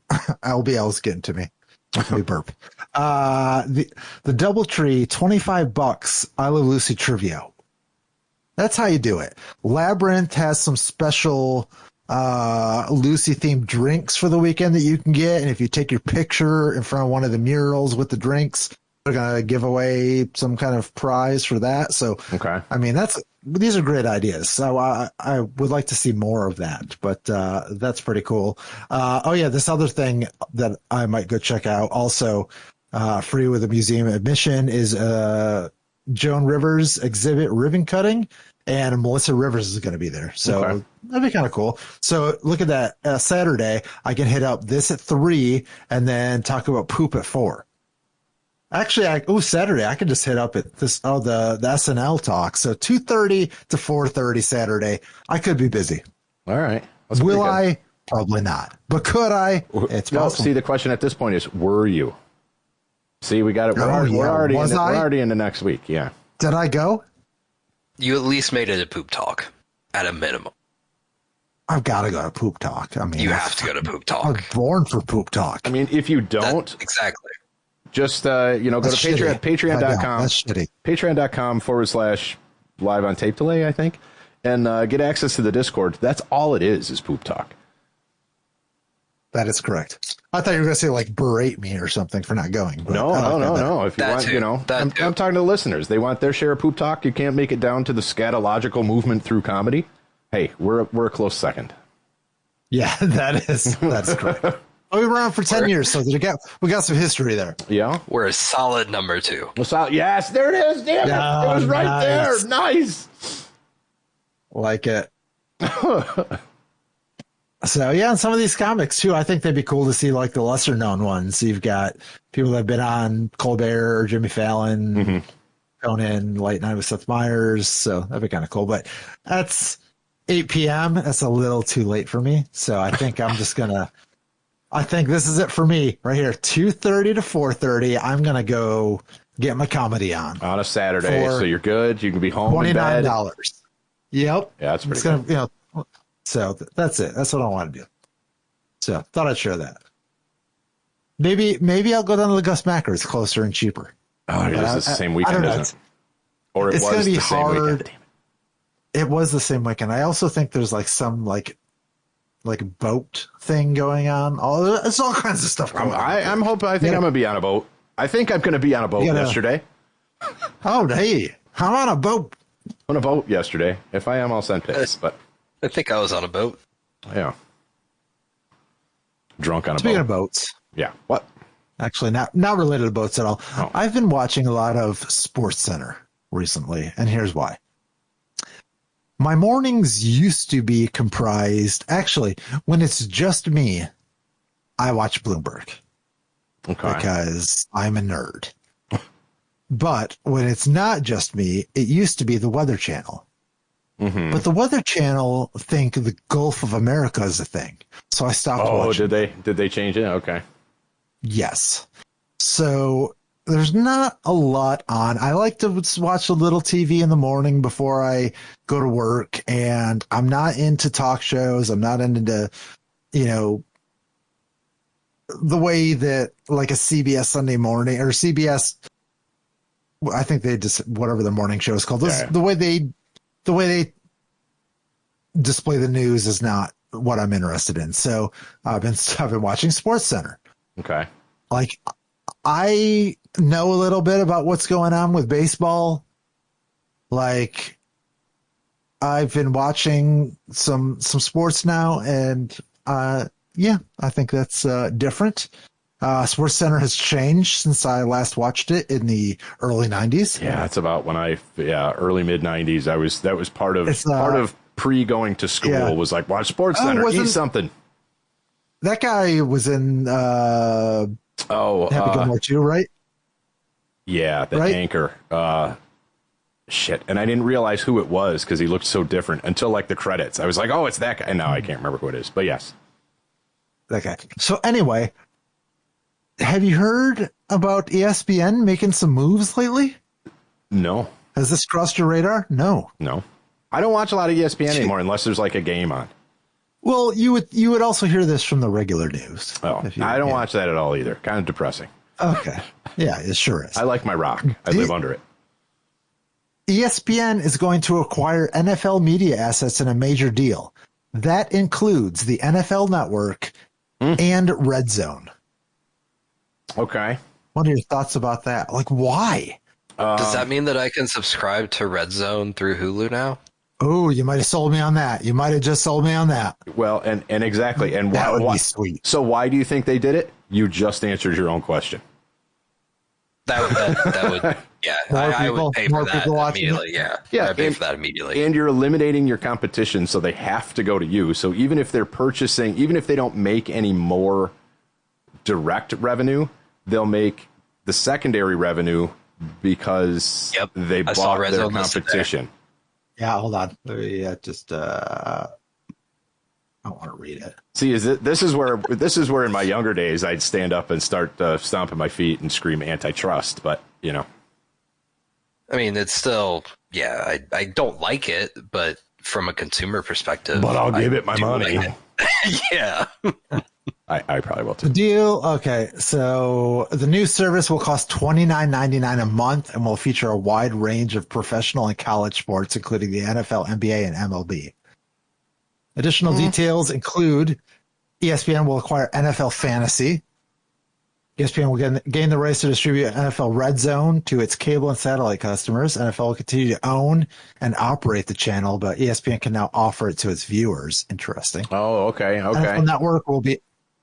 Speaker 2: LBL's getting to me. Let me burp. The DoubleTree, $25. I Love Lucy trivia. That's how you do it. Labyrinth has some special Lucy themed drinks for the weekend that you can get, and if you take your picture in front of one of the murals with the drinks, they're gonna give away some kind of prize for that. So,
Speaker 1: okay.
Speaker 2: I mean, these are great ideas. So I would like to see more of that, but that's pretty cool. This other thing that I might go check out, also free with a museum admission, is Joan Rivers exhibit ribbon cutting, and Melissa Rivers is going to be there. So that'd be kind of cool. So look at that. Saturday, I can hit up this at 3 and then talk about poop at 4. Actually, Saturday, I could just hit up at this, the SNL talk. So 2:30 to 4:30 Saturday. I could be busy.
Speaker 1: All right.
Speaker 2: Will I? Probably not. But could I? It's possible.
Speaker 1: See, the question at this point is, were you? See, we got it. We're already in the next week. Yeah.
Speaker 2: Did I go?
Speaker 3: You at least made it a poop talk at a minimum.
Speaker 2: I've got to go to poop talk. I mean,
Speaker 3: you have to go to poop talk.
Speaker 2: I was born for poop talk.
Speaker 1: I mean, if you don't,
Speaker 3: exactly.
Speaker 1: Just go to Patreon.com.
Speaker 2: That's shitty.
Speaker 1: Patreon.com/liveontapedelay, I think, and get access to the Discord. That's all it is poop talk.
Speaker 2: That is correct. I thought you were going to say like berate me or something for not going.
Speaker 1: No. If you want, I'm talking to the listeners. They want their share of poop talk. You can't make it down to the scatological movement through comedy. Hey, we're a close second.
Speaker 2: Yeah, that's correct. We were around for 10 years, so we got some history there.
Speaker 1: Yeah,
Speaker 3: we're a solid number 2.
Speaker 1: Yes, there it is. Damn it, it was right there. Nice.
Speaker 2: Like it. So yeah, and some of these comics too, I think they'd be cool to see like the lesser known ones. You've got people that have been on Colbert or Jimmy Fallon, Conan, Late Night with Seth Meyers. So that'd be kind of cool. But that's 8 p.m. That's a little too late for me. So I think I think this is it for me right here. 2:30 to 4:30. I'm going to go get my comedy on
Speaker 1: a Saturday. So you're good. You can be home in bed.
Speaker 2: $29. Yep.
Speaker 1: Yeah, that's pretty good.
Speaker 2: So that's it. That's what I want to do. So thought I'd share that. Maybe I'll go down to the Gus Macker. It's closer and cheaper.
Speaker 1: Oh, it is the same weekend, isn't it? Or it was the same weekend.
Speaker 2: It was the same weekend. I also think there's like some like boat thing going on. It's all kinds of stuff going on.
Speaker 1: I'm hoping. I think I'm gonna be on a boat. I think I'm gonna be on a boat yesterday.
Speaker 2: Oh, hey, I'm on a boat.
Speaker 1: On a boat yesterday. If I am, I'll send pics. But
Speaker 3: I think I was on a boat.
Speaker 1: Yeah. Drunk on a boat.
Speaker 2: Speaking of boats.
Speaker 1: Yeah. What?
Speaker 2: Actually, not related to boats at all. Oh. I've been watching a lot of SportsCenter recently, and here's why. My mornings used to be comprised, actually, when it's just me, I watch Bloomberg.
Speaker 1: Okay.
Speaker 2: Because I'm a nerd. But when it's not just me, it used to be the Weather Channel. Mm-hmm. But the Weather Channel think the Gulf of America is a thing. So I stopped watching.
Speaker 1: Oh, did they change it? Okay.
Speaker 2: Yes. So there's not a lot on. I like to watch a little TV in the morning before I go to work, and I'm not into talk shows. I'm not into, the way that like a CBS Sunday Morning or CBS, I think they just, whatever the morning show is called. The way they display the news is not what I'm interested in. So I've been watching SportsCenter.
Speaker 1: Okay.
Speaker 2: Like, I know a little bit about what's going on with baseball. Like, I've been watching some sports now, and I think that's different. SportsCenter has changed since I last watched it in the early 90s.
Speaker 1: Yeah, it's about when early mid 90s. That was part of pre going to school was like watch SportsCenter, eat something. That
Speaker 2: guy was in Happy Gilmore too, right?
Speaker 1: Yeah, the anchor. Shit, and I didn't realize who it was because he looked so different until like the credits. I was like, oh, it's that guy. And now I can't remember who it is, but yes,
Speaker 2: that guy. So anyway, have you heard about ESPN making some moves lately?
Speaker 1: No.
Speaker 2: Has this crossed your radar? No.
Speaker 1: I don't watch a lot of ESPN anymore unless there's like a game on.
Speaker 2: Well, you would also hear this from the regular news.
Speaker 1: Oh, I don't watch that at all either. Kind of depressing.
Speaker 2: Okay. Yeah, it sure is.
Speaker 1: I like my rock. I live under it.
Speaker 2: ESPN is going to acquire NFL media assets in a major deal. That includes the NFL Network and Red Zone.
Speaker 1: Okay.
Speaker 2: What are your thoughts about that? Like, why?
Speaker 3: Does that mean that I can subscribe to Red Zone through Hulu now?
Speaker 2: Oh, you might have sold me on that. You might have just sold me on that.
Speaker 1: Well, and exactly. And
Speaker 2: that would be sweet.
Speaker 1: So why do you think they did it? You just answered your own question.
Speaker 3: That would, yeah. I would pay for that immediately. Yeah. I'd pay for that immediately.
Speaker 1: And you're eliminating your competition, so they have to go to you. So even if they're purchasing, even if they don't make any more direct revenue, they'll make the secondary revenue because they bought their competition.
Speaker 2: Yeah, hold on. Yeah, just I don't want to read it.
Speaker 1: See, this is where in my younger days I'd stand up and start stomping my feet and scream antitrust, but you know.
Speaker 3: I mean, it's still, I don't like it, but from a consumer perspective,
Speaker 1: but I'll give it my money.
Speaker 3: Like yeah.
Speaker 1: I probably will too.
Speaker 2: The deal, okay, so the new service will cost $29.99 a month and will feature a wide range of professional and college sports, including the NFL, NBA, and MLB. Additional details include ESPN will acquire NFL Fantasy. ESPN will gain the rights to distribute NFL Red Zone to its cable and satellite customers. NFL will continue to own and operate the channel, but ESPN can now offer it to its viewers. Interesting.
Speaker 1: Oh, okay.
Speaker 2: NFL Network will be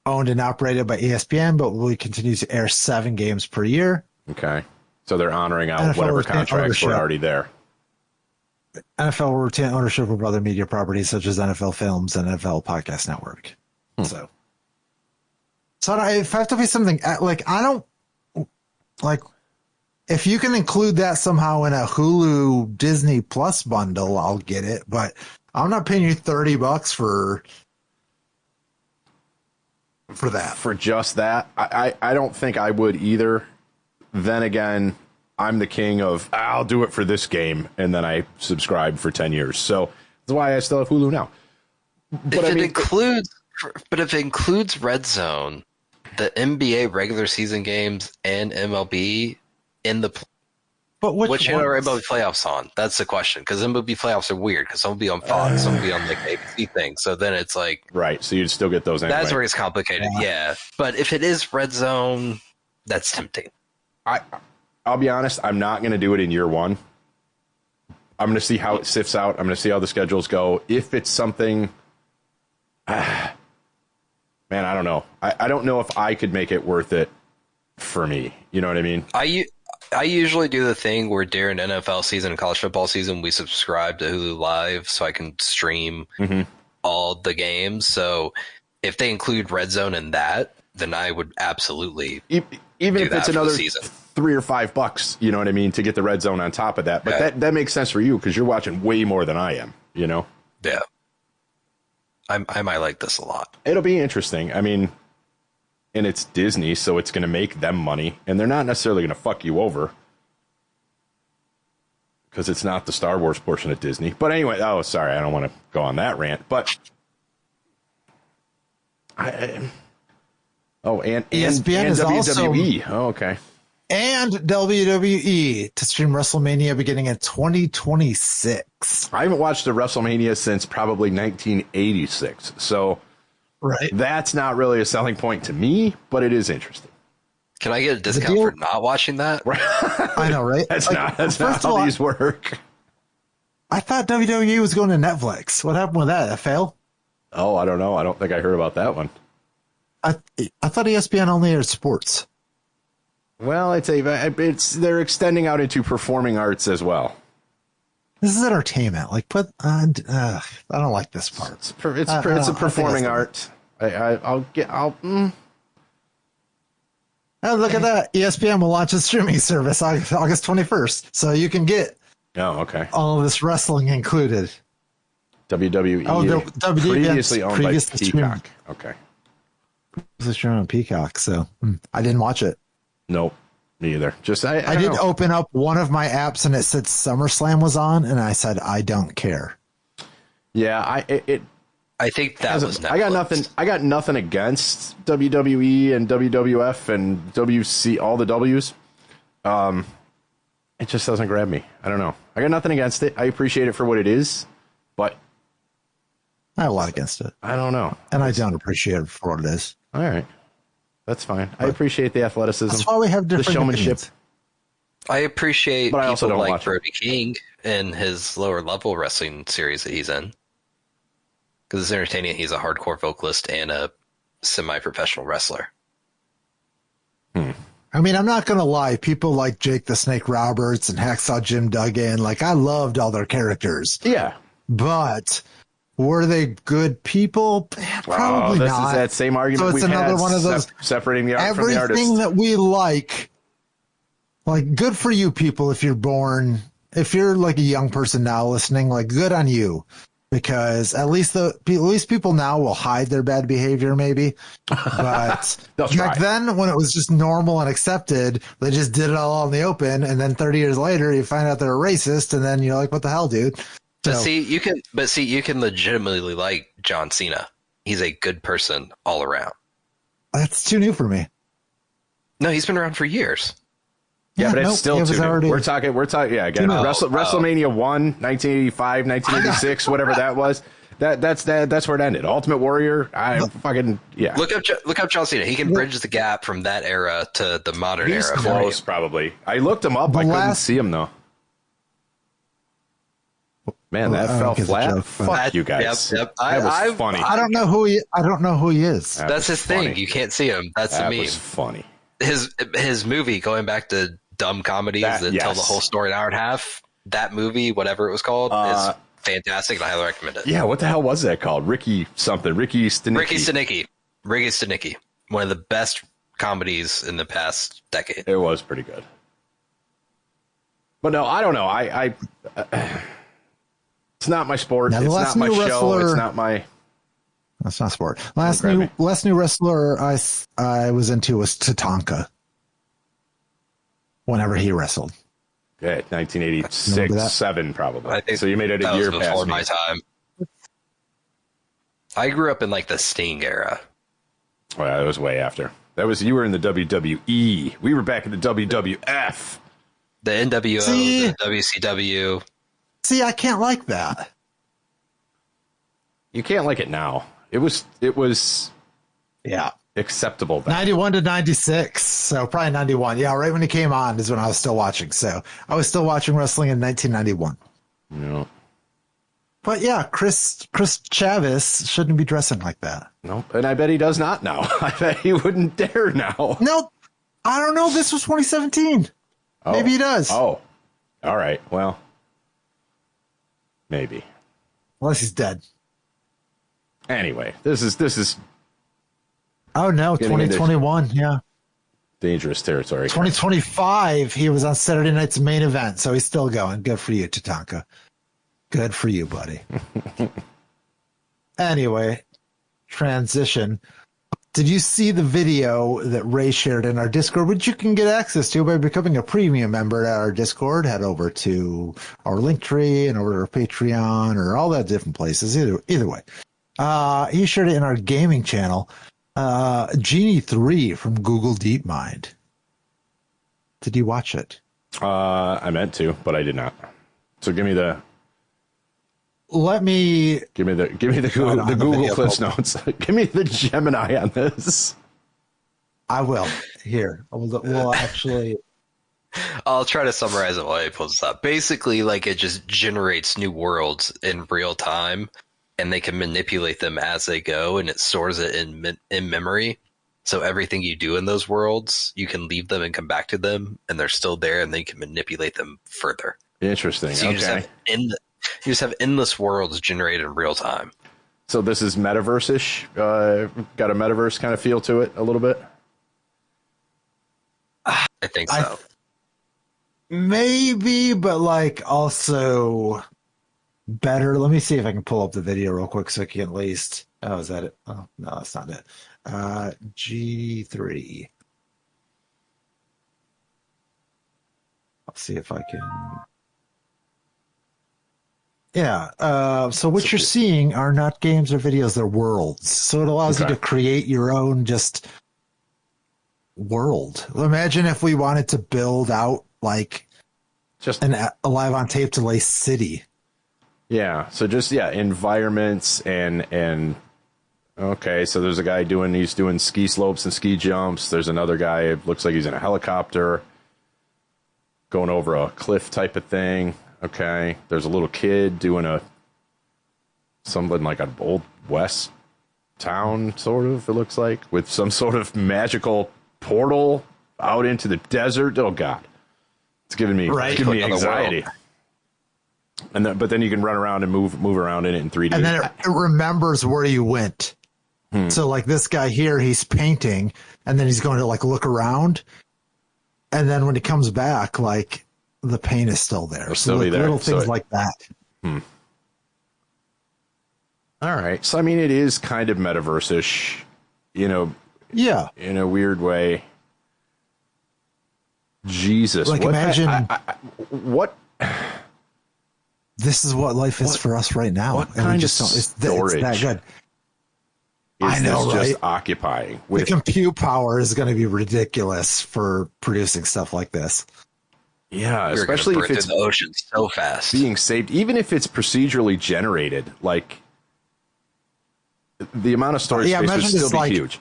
Speaker 2: owned and operated by ESPN, but will continue to air 7 games per year.
Speaker 1: Okay. So they're honoring out
Speaker 2: NFL
Speaker 1: whatever contracts were already there.
Speaker 2: NFL will retain ownership of other media properties such as NFL Films and NFL Podcast Network. So if I have to be something like, I don't like, if you can include that somehow in a Hulu Disney Plus bundle, I'll get it, but I'm not paying you $30 for that.
Speaker 1: For just that? I don't think I would either. Then again, I'm the king of, I'll do it for this game, and then I subscribe for 10 years. So that's why I still have Hulu now. But
Speaker 3: if it includes Red Zone, the NBA regular season games and MLB in the which channel are MLB playoffs on? That's the question, because MLB playoffs are weird because some will be on Fox, some will be on like ABC thing. So then it's like
Speaker 1: right. So you'd still get those anyway.
Speaker 3: That's where it's complicated. Yeah, but if it is Red Zone, that's tempting.
Speaker 1: I'll be honest. I'm not going to do it in year one. I'm going to see how it sifts out. I'm going to see how the schedules go. If it's something. Man, I don't know. I don't know if I could make it worth it for me. You know what I mean?
Speaker 3: I usually do the thing where during NFL season and college football season, we subscribe to Hulu Live so I can stream all the games. So if they include Red Zone in that, then I would absolutely
Speaker 1: even if it's another $3 or $5, you know what I mean, to get the Red Zone on top of that. But that makes sense for you because you're watching way more than I am, you know?
Speaker 3: Yeah. I might like this a lot.
Speaker 1: It'll be interesting. I mean, and it's Disney, so it's going to make them money, and they're not necessarily going to fuck you over because it's not the Star Wars portion of Disney. But anyway, sorry, I don't want to go on that rant. But and
Speaker 2: ESPN is
Speaker 1: WWE.
Speaker 2: Also,
Speaker 1: okay.
Speaker 2: And WWE to stream WrestleMania beginning in 2026.
Speaker 1: I haven't watched a WrestleMania since probably 1986. So that's not really a selling point to me, but it is interesting.
Speaker 3: Can I get a discount for not watching that?
Speaker 2: I know, right?
Speaker 1: That's not how these work.
Speaker 2: I thought WWE was going to Netflix. What happened with that? A fail?
Speaker 1: Oh, I don't know. I don't think I heard about that one.
Speaker 2: I thought ESPN only aired sports.
Speaker 1: Well, they're extending out into performing arts as well.
Speaker 2: This is entertainment. Like, I don't like this part.
Speaker 1: It's a performing art. Oh,
Speaker 2: look at that! ESPN will launch a streaming service August 21st, so you can get all of this wrestling included.
Speaker 1: WWE previously owned by Peacock. Okay,
Speaker 2: this is streamed on Peacock, so I didn't watch it.
Speaker 1: Nope, me either.
Speaker 2: I did open up one of my apps and it said SummerSlam was on, and I said I don't care.
Speaker 1: Yeah,
Speaker 3: I think that was
Speaker 1: Netflix. I got nothing against WWE and WWF and WC, all the W's. It just doesn't grab me. I don't know. I got nothing against it. I appreciate it for what it is, but
Speaker 2: I have a lot against it.
Speaker 1: I don't know.
Speaker 2: And I don't appreciate it for what it is.
Speaker 1: All right. That's fine. I appreciate the athleticism.
Speaker 2: That's why we have different
Speaker 1: showmanship.
Speaker 2: Opinions.
Speaker 3: I appreciate
Speaker 1: but I also
Speaker 3: people
Speaker 1: don't
Speaker 3: like Brody King and his lower level wrestling series that he's in. Because it's entertaining. He's a hardcore vocalist and a semi-professional wrestler.
Speaker 2: I mean, I'm not going to lie. People like Jake the Snake Roberts and Hacksaw Jim Duggan, like, I loved all their characters.
Speaker 1: Yeah.
Speaker 2: But were they good people? Probably
Speaker 1: this
Speaker 2: not.
Speaker 1: Is that same argument
Speaker 2: so it's
Speaker 1: we've
Speaker 2: another
Speaker 1: had
Speaker 2: one of those
Speaker 1: separating the art from the artist.
Speaker 2: Everything that we like Like, good for you people if you're like a young person now listening, like, good on you. Because at least people now will hide their bad behavior, maybe. But back then, when it was just normal and accepted, they just did it all in the open. And then 30 years later, you find out they're a racist, and then you're like, "What the hell, dude?"
Speaker 3: But you can legitimately like John Cena. He's a good person all around.
Speaker 2: That's too new for me.
Speaker 3: No, he's been around for years.
Speaker 1: Yeah, but it's still too new. We're talking, yeah, again, WrestleMania 1, 1985, 1986, whatever that was. That's where it ended. Ultimate Warrior, yeah.
Speaker 3: Look up John Cena. He can bridge the gap from that era to the modern era.
Speaker 1: He's close, probably. I looked him up. I couldn't see him, though. Man, that fell flat. Fuck you guys.
Speaker 3: Yep.
Speaker 1: That was funny.
Speaker 2: I don't know who he is.
Speaker 3: That's his thing. You can't see him. That's the meme. That was
Speaker 1: funny.
Speaker 3: His movie, going back to dumb comedies that tell the whole story in an hour and a half, that movie, whatever it was called, is fantastic, and I highly recommend it.
Speaker 1: Yeah, what the hell was that called? Ricky Stenicki.
Speaker 3: Ricky Stenicki. One of the best comedies in the past decade.
Speaker 1: It was pretty good. But no, I don't know. It's not my sport. It's not my show. It's not my...
Speaker 2: That's not sport. Last new wrestler I was into was Tatanka. Whenever he wrestled.
Speaker 1: Yeah, 1986, 7 probably.
Speaker 3: I think
Speaker 1: so you made it a year past
Speaker 3: before my time. I grew up in like the Sting era.
Speaker 1: Well, that was way after. You were in the WWE. We were back in the WWF.
Speaker 3: The NWO, the WCW.
Speaker 2: See, I can't like that.
Speaker 1: You can't like it now. It was
Speaker 2: yeah,
Speaker 1: acceptable back
Speaker 2: 91 to 96, so probably 91. Yeah, right when he came on is when I was still watching. So I was still watching wrestling in 1991.
Speaker 1: No.
Speaker 2: But yeah, Chris Chavez shouldn't be dressing like that.
Speaker 1: Nope, and I bet he does not now. I bet he wouldn't dare now.
Speaker 2: No, I don't know. This was 2017. Oh. Maybe he does.
Speaker 1: Oh, all right. Well, maybe.
Speaker 2: Unless he's dead.
Speaker 1: Anyway, this is.
Speaker 2: Oh no, 2021. Yeah.
Speaker 1: Dangerous territory.
Speaker 2: 2025. He was on Saturday night's main event, so he's still going. Good for you, Tatanka. Good for you, buddy. Anyway, transition. Did you see the video that Ray shared in our Discord, which you can get access to by becoming a premium member at our Discord? Head over to our Linktree and over to our Patreon or all that different places. Either way. He shared it in our gaming channel. Genie 3 from Google DeepMind. Did you watch it?
Speaker 1: I meant to, but I did not. So give me the Google Clips notes. Give me the Gemini on this.
Speaker 2: I will. Here, we'll actually.
Speaker 3: I'll try to summarize it while I pull this up. Basically, like, it just generates new worlds in real time, and they can manipulate them as they go, and it stores it in memory. So everything you do in those worlds, you can leave them and come back to them, and they're still there, and then you can manipulate them further.
Speaker 1: Interesting.
Speaker 3: So you just have endless worlds generated in real time.
Speaker 1: So this is metaverse-ish? Got a metaverse kind of feel to it a little bit?
Speaker 3: I think so.
Speaker 2: Maybe, but like also better. Let me see if I can pull up the video real quick so I can at least. Oh, is that it? Oh, no, that's not it. G3. I'll see if I can. Yeah. So what you're seeing are not games or videos; they're worlds. So it allows you to create your own just world. Imagine if we wanted to build out like just a live on tape delay city.
Speaker 1: Yeah. So just environments and okay. So there's a guy he's doing ski slopes and ski jumps. There's another guy. It looks like he's in a helicopter going over a cliff type of thing. Okay. There's a little kid doing something like an old west town, sort of, it looks like, with some sort of magical portal out into the desert. Oh God. It's giving me anxiety. But then you can run around and move around in it in 3D.
Speaker 2: And then it remembers where you went. So like this guy here, he's painting and then he's going to like look around. And then when he comes back, like the pain is still there.
Speaker 1: It'll still be there.
Speaker 2: Little things like that.
Speaker 1: All right. So, I mean, it is kind of metaverse-ish,
Speaker 2: Yeah.
Speaker 1: In a weird way. Jesus.
Speaker 2: Like, imagine
Speaker 1: what?
Speaker 2: This is what life is for us right now.
Speaker 1: What kind of storage?
Speaker 2: It's that good.
Speaker 1: I know,
Speaker 2: right?
Speaker 1: Just occupying.
Speaker 2: The compute power is going to be ridiculous for producing stuff like this.
Speaker 1: Yeah, especially if it's
Speaker 3: the ocean so fast
Speaker 1: being saved, even if it's procedurally generated. Like the amount of storage space would still be huge.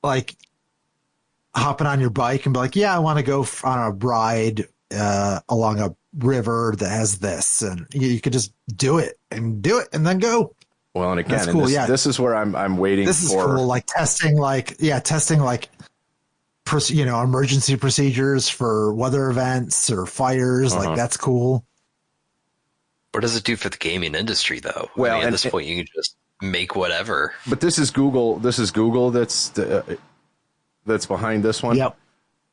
Speaker 2: Like hopping on your bike and be like, "Yeah, I want to go on a ride along a river that has this," and you could just do it and then go.
Speaker 1: Well, and again, cool, this is where I'm waiting for.
Speaker 2: This is cool, like testing emergency procedures for weather events or fires. Like that's cool.
Speaker 3: What does it do for the gaming industry, though?
Speaker 1: Well,
Speaker 3: I mean, at this point, you can just make whatever.
Speaker 1: But this is Google. This is Google that's behind this one.
Speaker 2: Yep.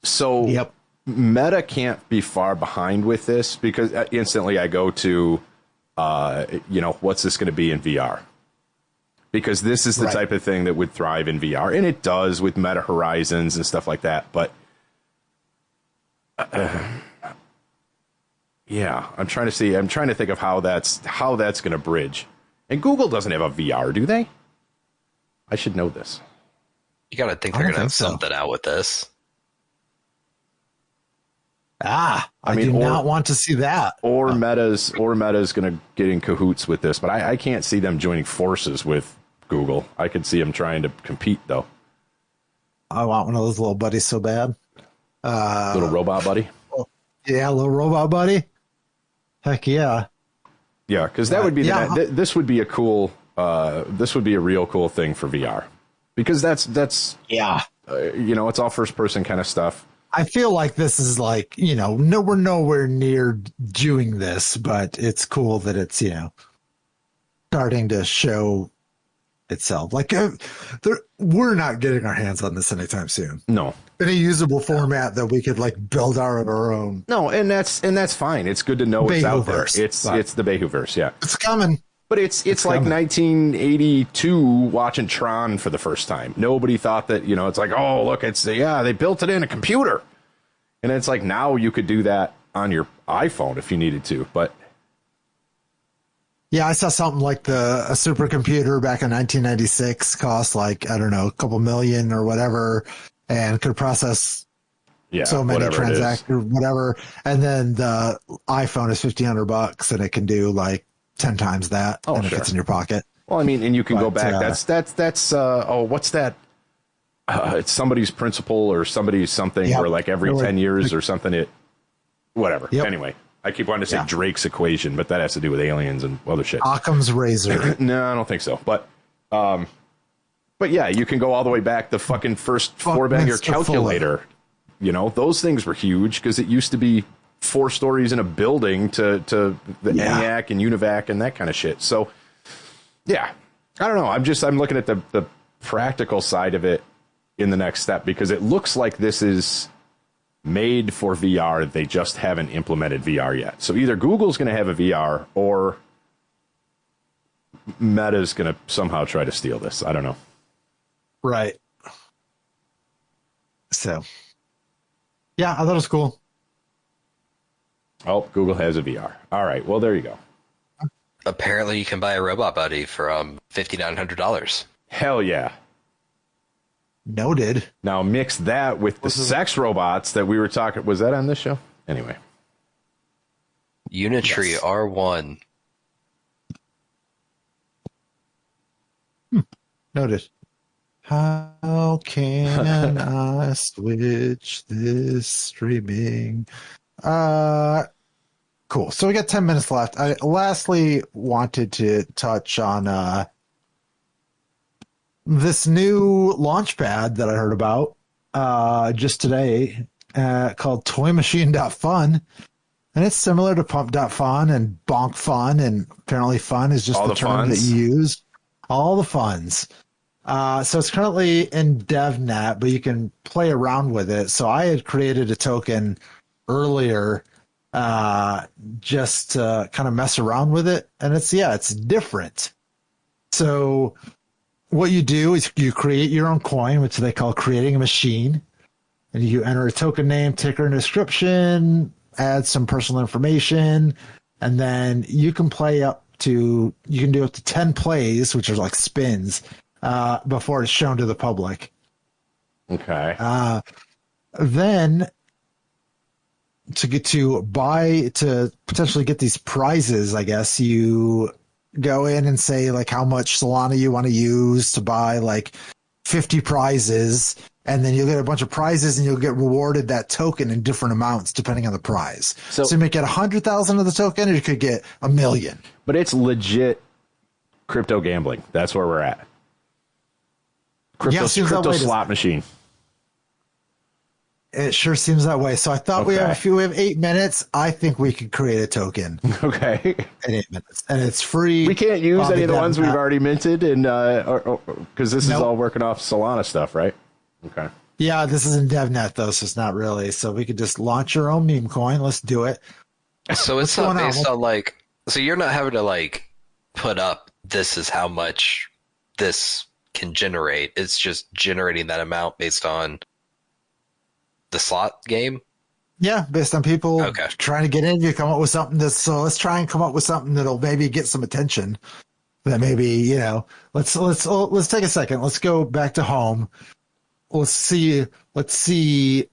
Speaker 1: So Meta can't be far behind with this because instantly I go to, what's this going to be in VR? Because this is the type of thing that would thrive in VR, and it does with Meta Horizons and stuff like that. But I'm trying to think of how that's going to bridge. And Google doesn't have a VR, do they? I should know this.
Speaker 3: You got to think they're going to have something out with this.
Speaker 2: I do not want to see that.
Speaker 1: Or Meta's going to get in cahoots with this, but I can't see them joining forces with Google. I could see them trying to compete, though.
Speaker 2: I want one of those little buddies so bad.
Speaker 1: Little robot buddy?
Speaker 2: Yeah, little robot buddy. Heck yeah.
Speaker 1: Yeah, because that would be this would be a cool. This would be a real cool thing for VR, because that's it's all first person kind of stuff.
Speaker 2: I feel like this is like, we're nowhere near doing this, but it's cool that it's, starting to show itself. Like, we're not getting our hands on this anytime soon.
Speaker 1: No.
Speaker 2: In a usable format that we could, like, build our own.
Speaker 1: No, and that's fine. It's good to know it's out there. It's the Bayhooverse, yeah.
Speaker 2: It's coming.
Speaker 1: But it's like 1982 watching Tron for the first time. Nobody thought that, it's like, oh, look, they built it in a computer. And it's like, now you could do that on your iPhone if you needed to. But
Speaker 2: yeah, I saw something like a supercomputer back in 1996 cost like, I don't know, a couple million or whatever, and could process so many transactions or whatever. And then the iPhone is $1,500 and it can do like 10 times that, and it fits in your pocket.
Speaker 1: Well, I mean, and you can go back. That's what's that? It's somebody's principle or somebody's something where like every 10 years or something. Whatever. Yep. Anyway, I keep wanting to say Drake's equation, but that has to do with aliens and other shit.
Speaker 2: Occam's razor.
Speaker 1: No, I don't think so. But yeah, you can go all the way back. The fucking first four-banger calculator. Those things were huge because it used to be 4 stories in a building to the ENIAC and UNIVAC and that kind of shit. So, yeah, I don't know. I'm looking at the practical side of it in the next step because it looks like this is made for VR. They just haven't implemented VR yet. So either Google's going to have a VR or Meta's going to somehow try to steal this. I don't know.
Speaker 2: Right. So, yeah, I thought it was cool.
Speaker 1: Oh, Google has a VR. All right. Well, there you go.
Speaker 3: Apparently, you can buy a robot buddy for $5,900.
Speaker 1: Hell yeah.
Speaker 2: Noted.
Speaker 1: Now mix that with the sex robots that we were talking. Was that on this show? Anyway.
Speaker 3: Unitree R1.
Speaker 2: Noted. How can I switch this streaming? Cool. So we got 10 minutes left. I lastly wanted to touch on this new launchpad that I heard about just today called toymachine.fun. And it's similar to pump.fun and bonk fun. And apparently fun is just the term that you use. All the funs. So it's currently in DevNet, but you can play around with it. So I had created a token earlier just to kind of mess around with it. And it's different. So what you do is you create your own coin, which they call creating a machine. And you enter a token name, ticker, and description, add some personal information, and then you can do up to 10 plays, which are like spins, before it's shown to the public.
Speaker 1: Okay.
Speaker 2: Then to potentially get these prizes, I guess you go in and say like how much Solana you want to use to buy like 50 prizes, and then you'll get a bunch of prizes and you'll get rewarded that token in different amounts depending on the prize. So you may get 100,000 of the token, or you could get 1 million.
Speaker 1: But it's legit crypto gambling. That's where we're at. Crypto slot machine.
Speaker 2: It sure seems that way. So I thought we have 8 minutes. I think we could create a token.
Speaker 1: Okay.
Speaker 2: In 8 minutes. And it's free.
Speaker 1: We can't use any of the ones we've already minted, and because this is all working off Solana stuff, right? Okay.
Speaker 2: Yeah, this is in DevNet, though, so it's not really. So we could just launch our own meme coin. Let's do it.
Speaker 3: So it's not based on like, so you're not having to like put up this is how much this can generate. It's just generating that amount based on the slot game.
Speaker 2: Yeah, based on people trying to get in, you come up with something so let's try and come up with something that'll maybe get some attention. That maybe, let's take a second. Let's go back to home. Let's see. Let's see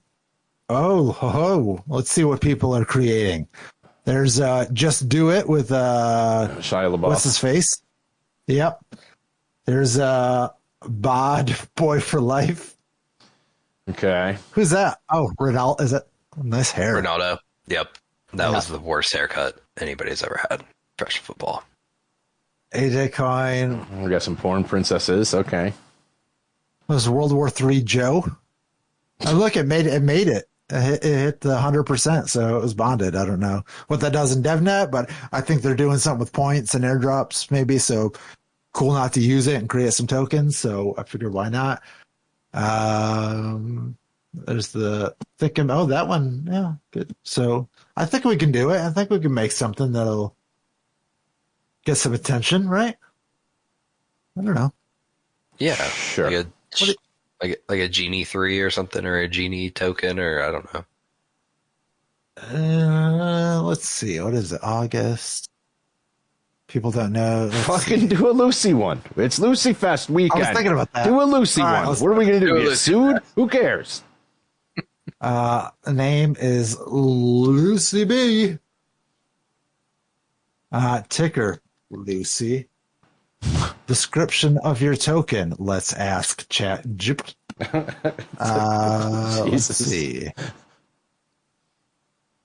Speaker 2: what people are creating. There's Just Do It with
Speaker 1: Shia LaBeouf.
Speaker 2: What's his face? Yep. There's Bod Boy for Life.
Speaker 1: Okay.
Speaker 2: Who's that? Oh, Ronaldo. Is that nice hair?
Speaker 3: Ronaldo. Yep. That was the worst haircut anybody's ever had in professional football.
Speaker 2: AJ Coin.
Speaker 1: We got some porn princesses. Okay.
Speaker 2: Was World War III Joe? Oh, look, it made it. It hit the 100%, so it was bonded. I don't know what that does in DevNet, but I think they're doing something with points and airdrops, maybe. So cool not to use it and create some tokens. So I figured, why not? There's the thinking. Oh, that one, yeah, good. So I think we can do it. I think we can make something that'll get some attention, right? I don't know.
Speaker 3: Yeah,
Speaker 1: sure.
Speaker 3: Like a Genie 3 or something, or a Genie token, or I don't
Speaker 2: know. Let's see. What is it? August. People don't know.
Speaker 1: Do a Lucy one. It's Lucy Fest weekend.
Speaker 2: I was thinking about that.
Speaker 1: Do a Lucy one. What are we going to do? Get sued? Who cares?
Speaker 2: The name is Lucy B. Ticker Lucy. Description of your token. Let's ask Chat GPT. Let's see.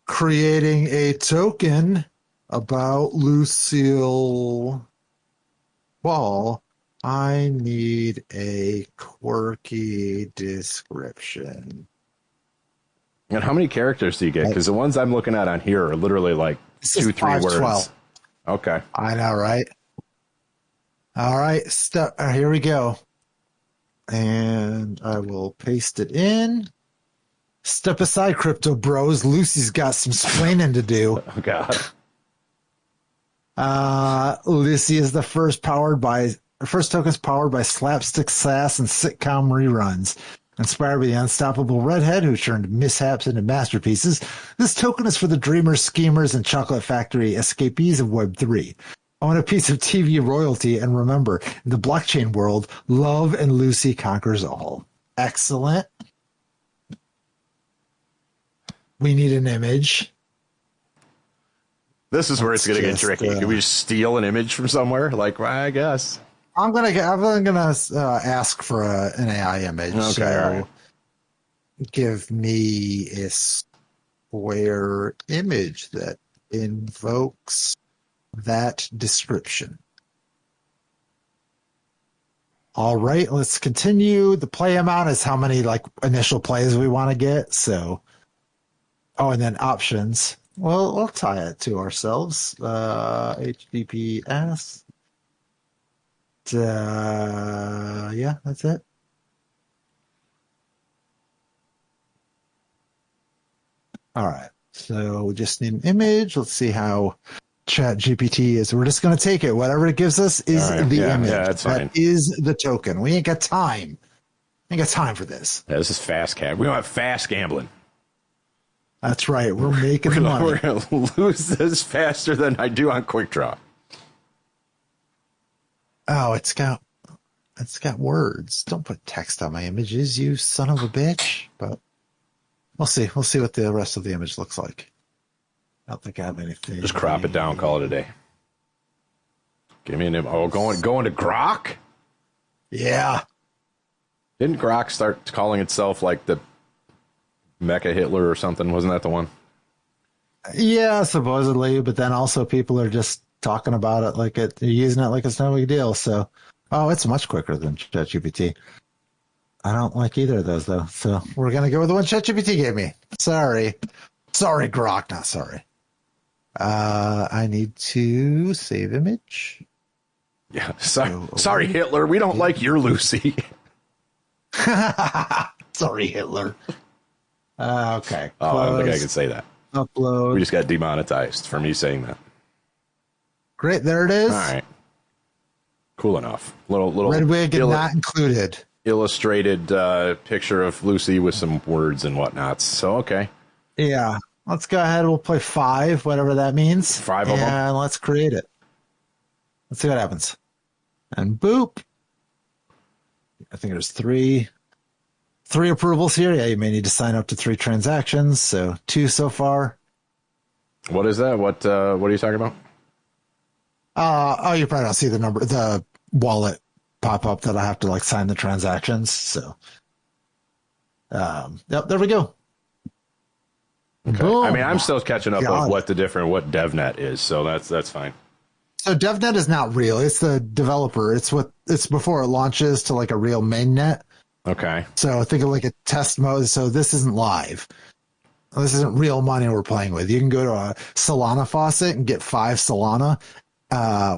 Speaker 2: Creating a token about Lucille Ball. I need a quirky description.
Speaker 1: And how many characters do you get? Because the ones I'm looking at on here are literally like 2-3 words. 12. Okay.
Speaker 2: I know, right? All right, here we go. And I will paste it in. Step aside, crypto bros. Lucy's got some splaining to do.
Speaker 1: Oh, God.
Speaker 2: Lucy is the first token's powered by slapstick sass and sitcom reruns. Inspired by the unstoppable redhead who turned mishaps into masterpieces, this token is for the dreamers, schemers, and chocolate factory escapees of Web3. Own a piece of TV royalty, and remember, in the blockchain world, love and Lucy conquers all. Excellent. We need an image.
Speaker 1: This is where it's going to get tricky. Can we just steal an image from somewhere? Like, well, I guess.
Speaker 2: I'm gonna ask for an AI image.
Speaker 1: Okay,
Speaker 2: so
Speaker 1: all right.
Speaker 2: Give me a square image that invokes that description. All right, let's continue. The play amount is how many initial plays we want to get. So, and then options. Well, we'll tie it to ourselves. HTTPS yeah, that's it. All right. So we just need an image. Let's see how ChatGPT is. We're just going to take it. Whatever it gives us is the image.
Speaker 1: Yeah, that's fine.
Speaker 2: That is the token. We ain't got time. Ain't got time for this.
Speaker 1: Yeah, this is fast cab. We don't have fast gambling.
Speaker 2: That's right. We're making money.
Speaker 1: We're going to lose this faster than I do on Quick Draw.
Speaker 2: Oh, it's got words. Don't put text on my images, you son of a bitch. But we'll see. We'll see what the rest of the image looks like. I don't think I have anything.
Speaker 1: Just crop it down. Call it a day. Give me an image. Oh, going to Grok?
Speaker 2: Yeah.
Speaker 1: Didn't Grok start calling itself like the Mecha Hitler or something? Wasn't that the one?
Speaker 2: Yeah, supposedly. But then also people are just talking about it like they're using it like it's no big deal. So, it's much quicker than ChatGPT. I don't like either of those though. So we're gonna go with the one ChatGPT gave me. Sorry, Grok, not sorry. I need to save image.
Speaker 1: Yeah, sorry, Hitler. We don't like your Lucy.
Speaker 2: Sorry, Hitler. Okay.
Speaker 1: Oh, I don't think I can say that.
Speaker 2: Upload.
Speaker 1: We just got demonetized for me saying that.
Speaker 2: Great, there it is.
Speaker 1: All right. Cool enough. Little
Speaker 2: red wig and not included.
Speaker 1: Illustrated picture of Lucy with some words and whatnots. So okay.
Speaker 2: Yeah. Let's go ahead. We'll play 5, whatever that means.
Speaker 1: 5 of them.
Speaker 2: And let's create it. Let's see what happens. And boop. I think there's 3 approvals here. Yeah, you may need to sign up to 3 transactions. So 2 so far.
Speaker 1: What is that? What are you talking about?
Speaker 2: You probably don't see the wallet pop up that I have to sign the transactions. So, yep, there we go.
Speaker 1: Okay.
Speaker 2: Boom.
Speaker 1: I mean, I'm still catching up on what DevNet is, so that's fine.
Speaker 2: So DevNet is not real. It's the developer. It's before it launches to a real mainnet.
Speaker 1: Okay.
Speaker 2: So think of a test mode. So this isn't live. This isn't real money we're playing with. You can go to a Solana faucet and get 5 Solana,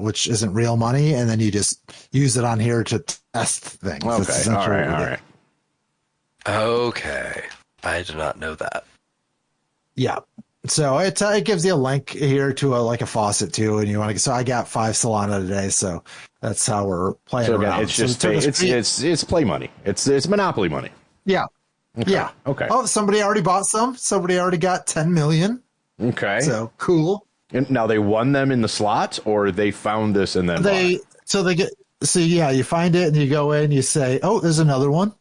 Speaker 2: which isn't real money, and then you just use it on here to test things.
Speaker 1: Okay. All right.
Speaker 3: Okay. I did not know that.
Speaker 2: Yeah. So it gives you a link here to a faucet too, and you want to. So I got 5 Solana today, so that's how we're playing around.
Speaker 1: It's just it's play money. It's monopoly money.
Speaker 2: Yeah.
Speaker 1: Okay.
Speaker 2: Yeah.
Speaker 1: Okay.
Speaker 2: Oh, somebody already bought some. Somebody already got 10 million.
Speaker 1: Okay.
Speaker 2: So cool.
Speaker 1: And now they won them in the slot, or they found this and then
Speaker 2: you find it and you go in, you say, oh, there's another one.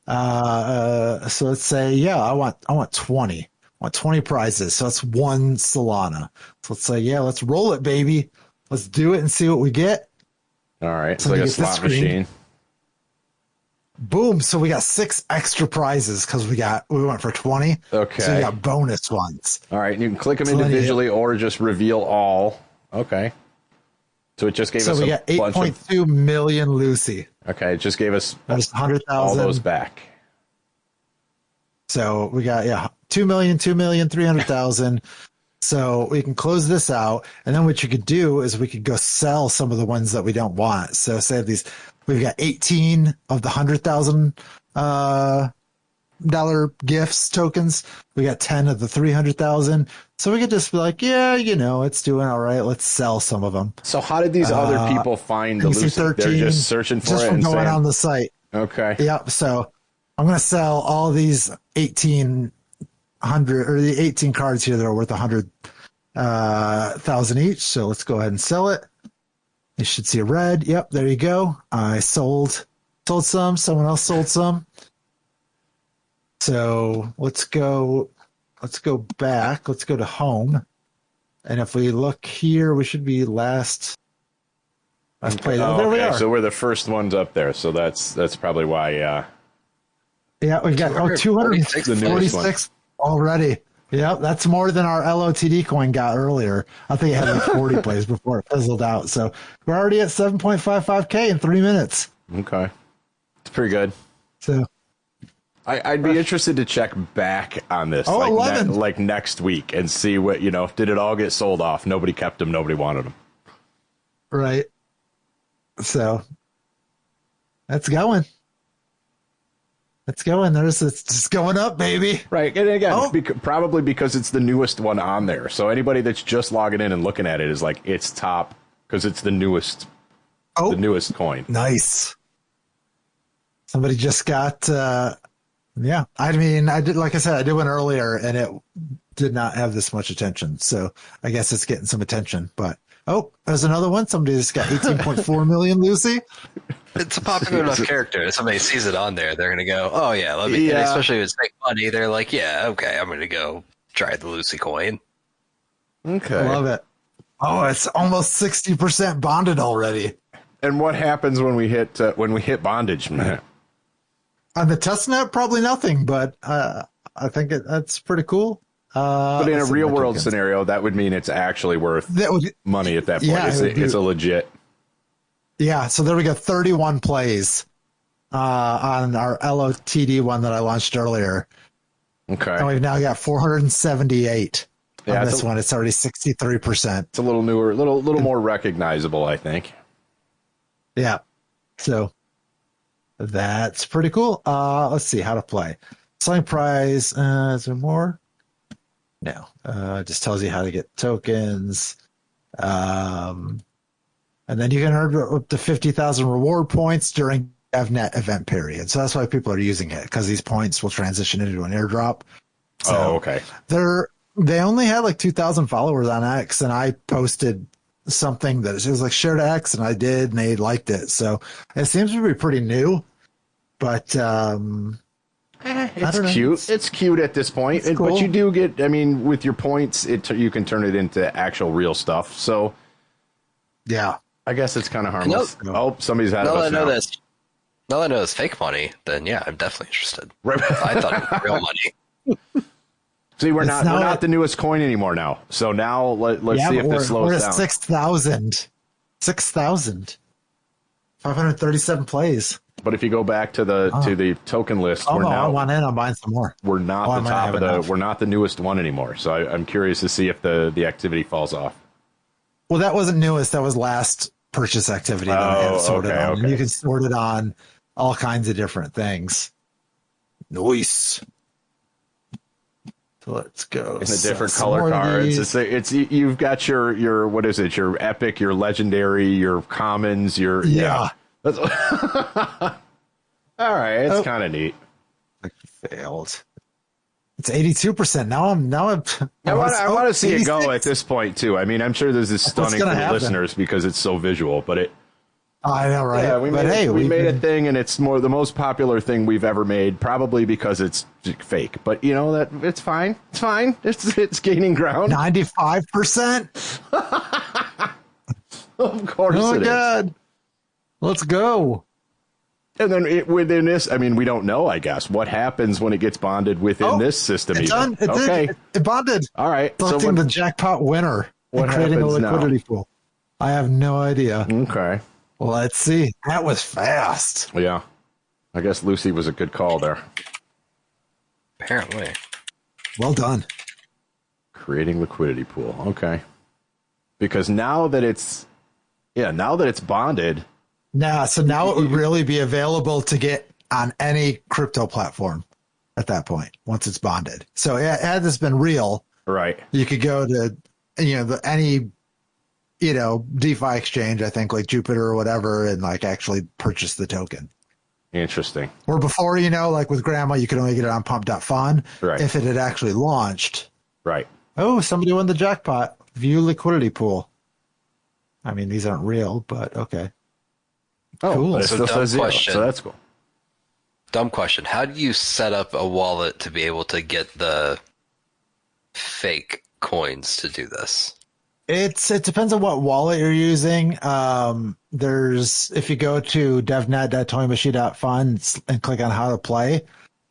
Speaker 2: So let's say, I want 20. I want 20 prizes. So that's 1 Solana. So let's say, let's roll it, baby. Let's do it and see what we get.
Speaker 1: All right. So like a slot machine.
Speaker 2: Boom. So we got 6 extra prizes because we went for 20.
Speaker 1: Okay.
Speaker 2: So we got bonus ones.
Speaker 1: All right. You can click them individually or just reveal all. Okay. So it just gave us
Speaker 2: we got 8.2 million Lucy.
Speaker 1: Okay. It just gave us
Speaker 2: 100,000.
Speaker 1: All those back.
Speaker 2: So we got, 2,300,000. So we can close this out. And then what you could do is we could go sell some of the ones that we don't want. So say we've got 18 of the $100,000 gifts tokens. We got 10 of the 300,000. So we could just be like, it's doing all right. Let's sell some of them.
Speaker 1: So how did these other people find the Lucy? They're just searching for it and
Speaker 2: going on the site.
Speaker 1: Okay.
Speaker 2: Yep. So I'm going to sell all these 1,800 or the 18 cards here that are worth 100,000 each. So let's go ahead and sell it. You should see a red. Yep, there you go. I sold some. Someone else sold some. So let's go back. Let's go to home. And if we look here, we should be last play.
Speaker 1: Oh,
Speaker 2: there we are.
Speaker 1: So we're the first ones up there. So that's probably why.
Speaker 2: Yeah, we got 246 already. Yeah, that's more than our LOTD coin got earlier. I think it had 40 plays before it fizzled out. So we're already at 7.55K in 3 minutes.
Speaker 1: Okay. It's pretty good.
Speaker 2: So
Speaker 1: I'd be interested to check back on this like next week and see what, did it all get sold off? Nobody kept them. Nobody wanted them.
Speaker 2: Right. So that's going. It's going. It's just going up, baby.
Speaker 1: Right. And again, probably because it's the newest one on there. So anybody that's just logging in and looking at it is like, it's top because it's the newest coin.
Speaker 2: Nice. Somebody just got, yeah. I mean, I did, like I said, I did one earlier and it did not have this much attention. So I guess it's getting some attention. But, there's another one. Somebody just got 18.4 million, Lucy.
Speaker 3: It's a popular enough character. If somebody sees it on there, they're going to go, oh, yeah, let me. Yeah. Especially if it's fake money, they're like, yeah, okay, I'm going to go try the Lucy coin.
Speaker 1: Okay.
Speaker 2: I love it. Oh, it's almost 60% bonded already.
Speaker 1: And what happens when we hit bondage?
Speaker 2: On the testnet, probably nothing, but I think that's pretty cool.
Speaker 1: But in a real world scenario, that would mean it's actually worth money at that point. Yeah, it's a legit.
Speaker 2: Yeah, so there we go. 31 plays on our LOTD one that I launched earlier.
Speaker 1: Okay.
Speaker 2: And we've now got 478 on this one. It's already 63%.
Speaker 1: It's a little newer, little more recognizable, I think.
Speaker 2: Yeah. So that's pretty cool. Let's see how to play. Selling price. Is there more? No. It just tells you how to get tokens. And then you can earn up to 50,000 reward points during DevNet event period. So that's why people are using it, because these points will transition into an airdrop. So
Speaker 1: okay.
Speaker 2: They only had like 2,000 followers on X, and I posted something that it was like share to X, and I did, and they liked it. So it seems to be pretty new, but
Speaker 1: it's cute. It's cute at this point, cool. But you do get, I mean, with your points, you can turn it into actual real stuff. So
Speaker 2: yeah,
Speaker 1: I guess it's kind of harmless. Somebody's had us now.
Speaker 3: Now that I know it's fake money, then yeah, I'm definitely interested. Right. I thought it was real money.
Speaker 1: See, we're not the newest coin anymore now. So now let's see if this slows down.
Speaker 2: We're at 6,000. 537 plays.
Speaker 1: But if you go back to the token list,
Speaker 2: I want in. I'm buying some more.
Speaker 1: We're not the top of we're not the newest one anymore. So I'm curious to see if the activity falls off.
Speaker 2: Well, that wasn't newest. That was last purchase activity that I had sorted on. Okay. And you can sort it on all kinds of different things. Nice. So let's go.
Speaker 1: In the different color cards. It's you've got your what is it? Your epic, your legendary, your commons, your
Speaker 2: yeah.
Speaker 1: That's, all right, it's kind of neat.
Speaker 2: I failed. It's 82%. Now
Speaker 1: I want to see 86? It go at this point too. I mean, I'm sure this is stunning for the listeners because it's so visual. But it,
Speaker 2: I know, right?
Speaker 1: Yeah, we made a thing, and it's the most popular thing we've ever made. Probably because it's fake, but you know that it's fine. It's fine. It's gaining ground.
Speaker 2: 95%.
Speaker 1: Of course.
Speaker 2: Oh my God. Let's go.
Speaker 1: And then within this, I mean, we don't know, I guess, what happens when it gets bonded within this system.
Speaker 2: It's done. It bonded.
Speaker 1: All right.
Speaker 2: Selecting the jackpot winner and creating a liquidity pool. I have no idea.
Speaker 1: Okay.
Speaker 2: Well, let's see. That was fast.
Speaker 1: Yeah. I guess Lucy was a good call there.
Speaker 3: Apparently.
Speaker 2: Well done.
Speaker 1: Creating liquidity pool. Okay. Because now that it's bonded.
Speaker 2: So now it would really be available to get on any crypto platform at that point once it's bonded. So had this been real,
Speaker 1: right?
Speaker 2: You could go to any DeFi exchange, I think like Jupiter or whatever, and like actually purchase the token.
Speaker 1: Interesting.
Speaker 2: Or before, like with Grandma, you could only get it on pump.fun.
Speaker 1: Right.
Speaker 2: If it had actually launched.
Speaker 1: Right.
Speaker 2: Oh, somebody won the jackpot. View liquidity pool. I mean, these aren't real, but okay.
Speaker 1: Oh,
Speaker 2: cool.
Speaker 3: So dumb question.
Speaker 1: So that's cool.
Speaker 3: Dumb question. How do you set up a wallet to be able to get the fake coins to do this?
Speaker 2: It depends on what wallet you're using. If you go to devnet.toymachi.fun and click on how to play,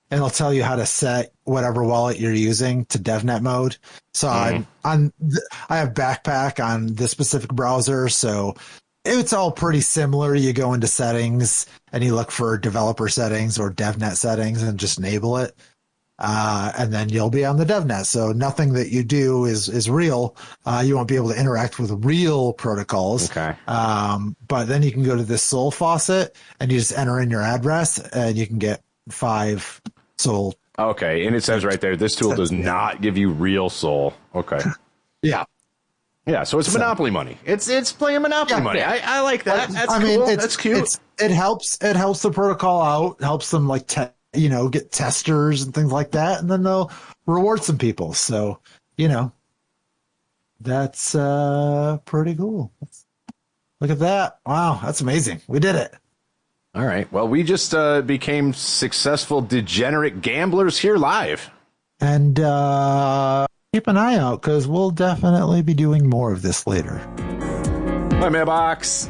Speaker 2: and it'll tell you how to set whatever wallet you're using to DevNet mode. So I have Backpack on this specific browser, so it's all pretty similar. You go into settings and you look for developer settings or DevNet settings and just enable it. and then you'll be on the DevNet. So nothing that you do is real. You won't be able to interact with real protocols.
Speaker 1: Okay.
Speaker 2: But then you can go to this Sol faucet and you just enter in your address and you can get 5 Sol.
Speaker 1: Okay. And it says right there, this tool does not give you real Sol. Okay.
Speaker 2: Yeah.
Speaker 1: Yeah. So it's Monopoly money. It's playing Monopoly money. I like that. That's cool. That's cute.
Speaker 2: It helps the protocol out, helps them like get testers and things like that, and then they'll reward some people. So, that's pretty cool. Look at that. Wow, that's amazing. We did it.
Speaker 1: All right. Well, we just became successful degenerate gamblers here live.
Speaker 2: And keep an eye out because we'll definitely be doing more of this later.
Speaker 1: My mailbox.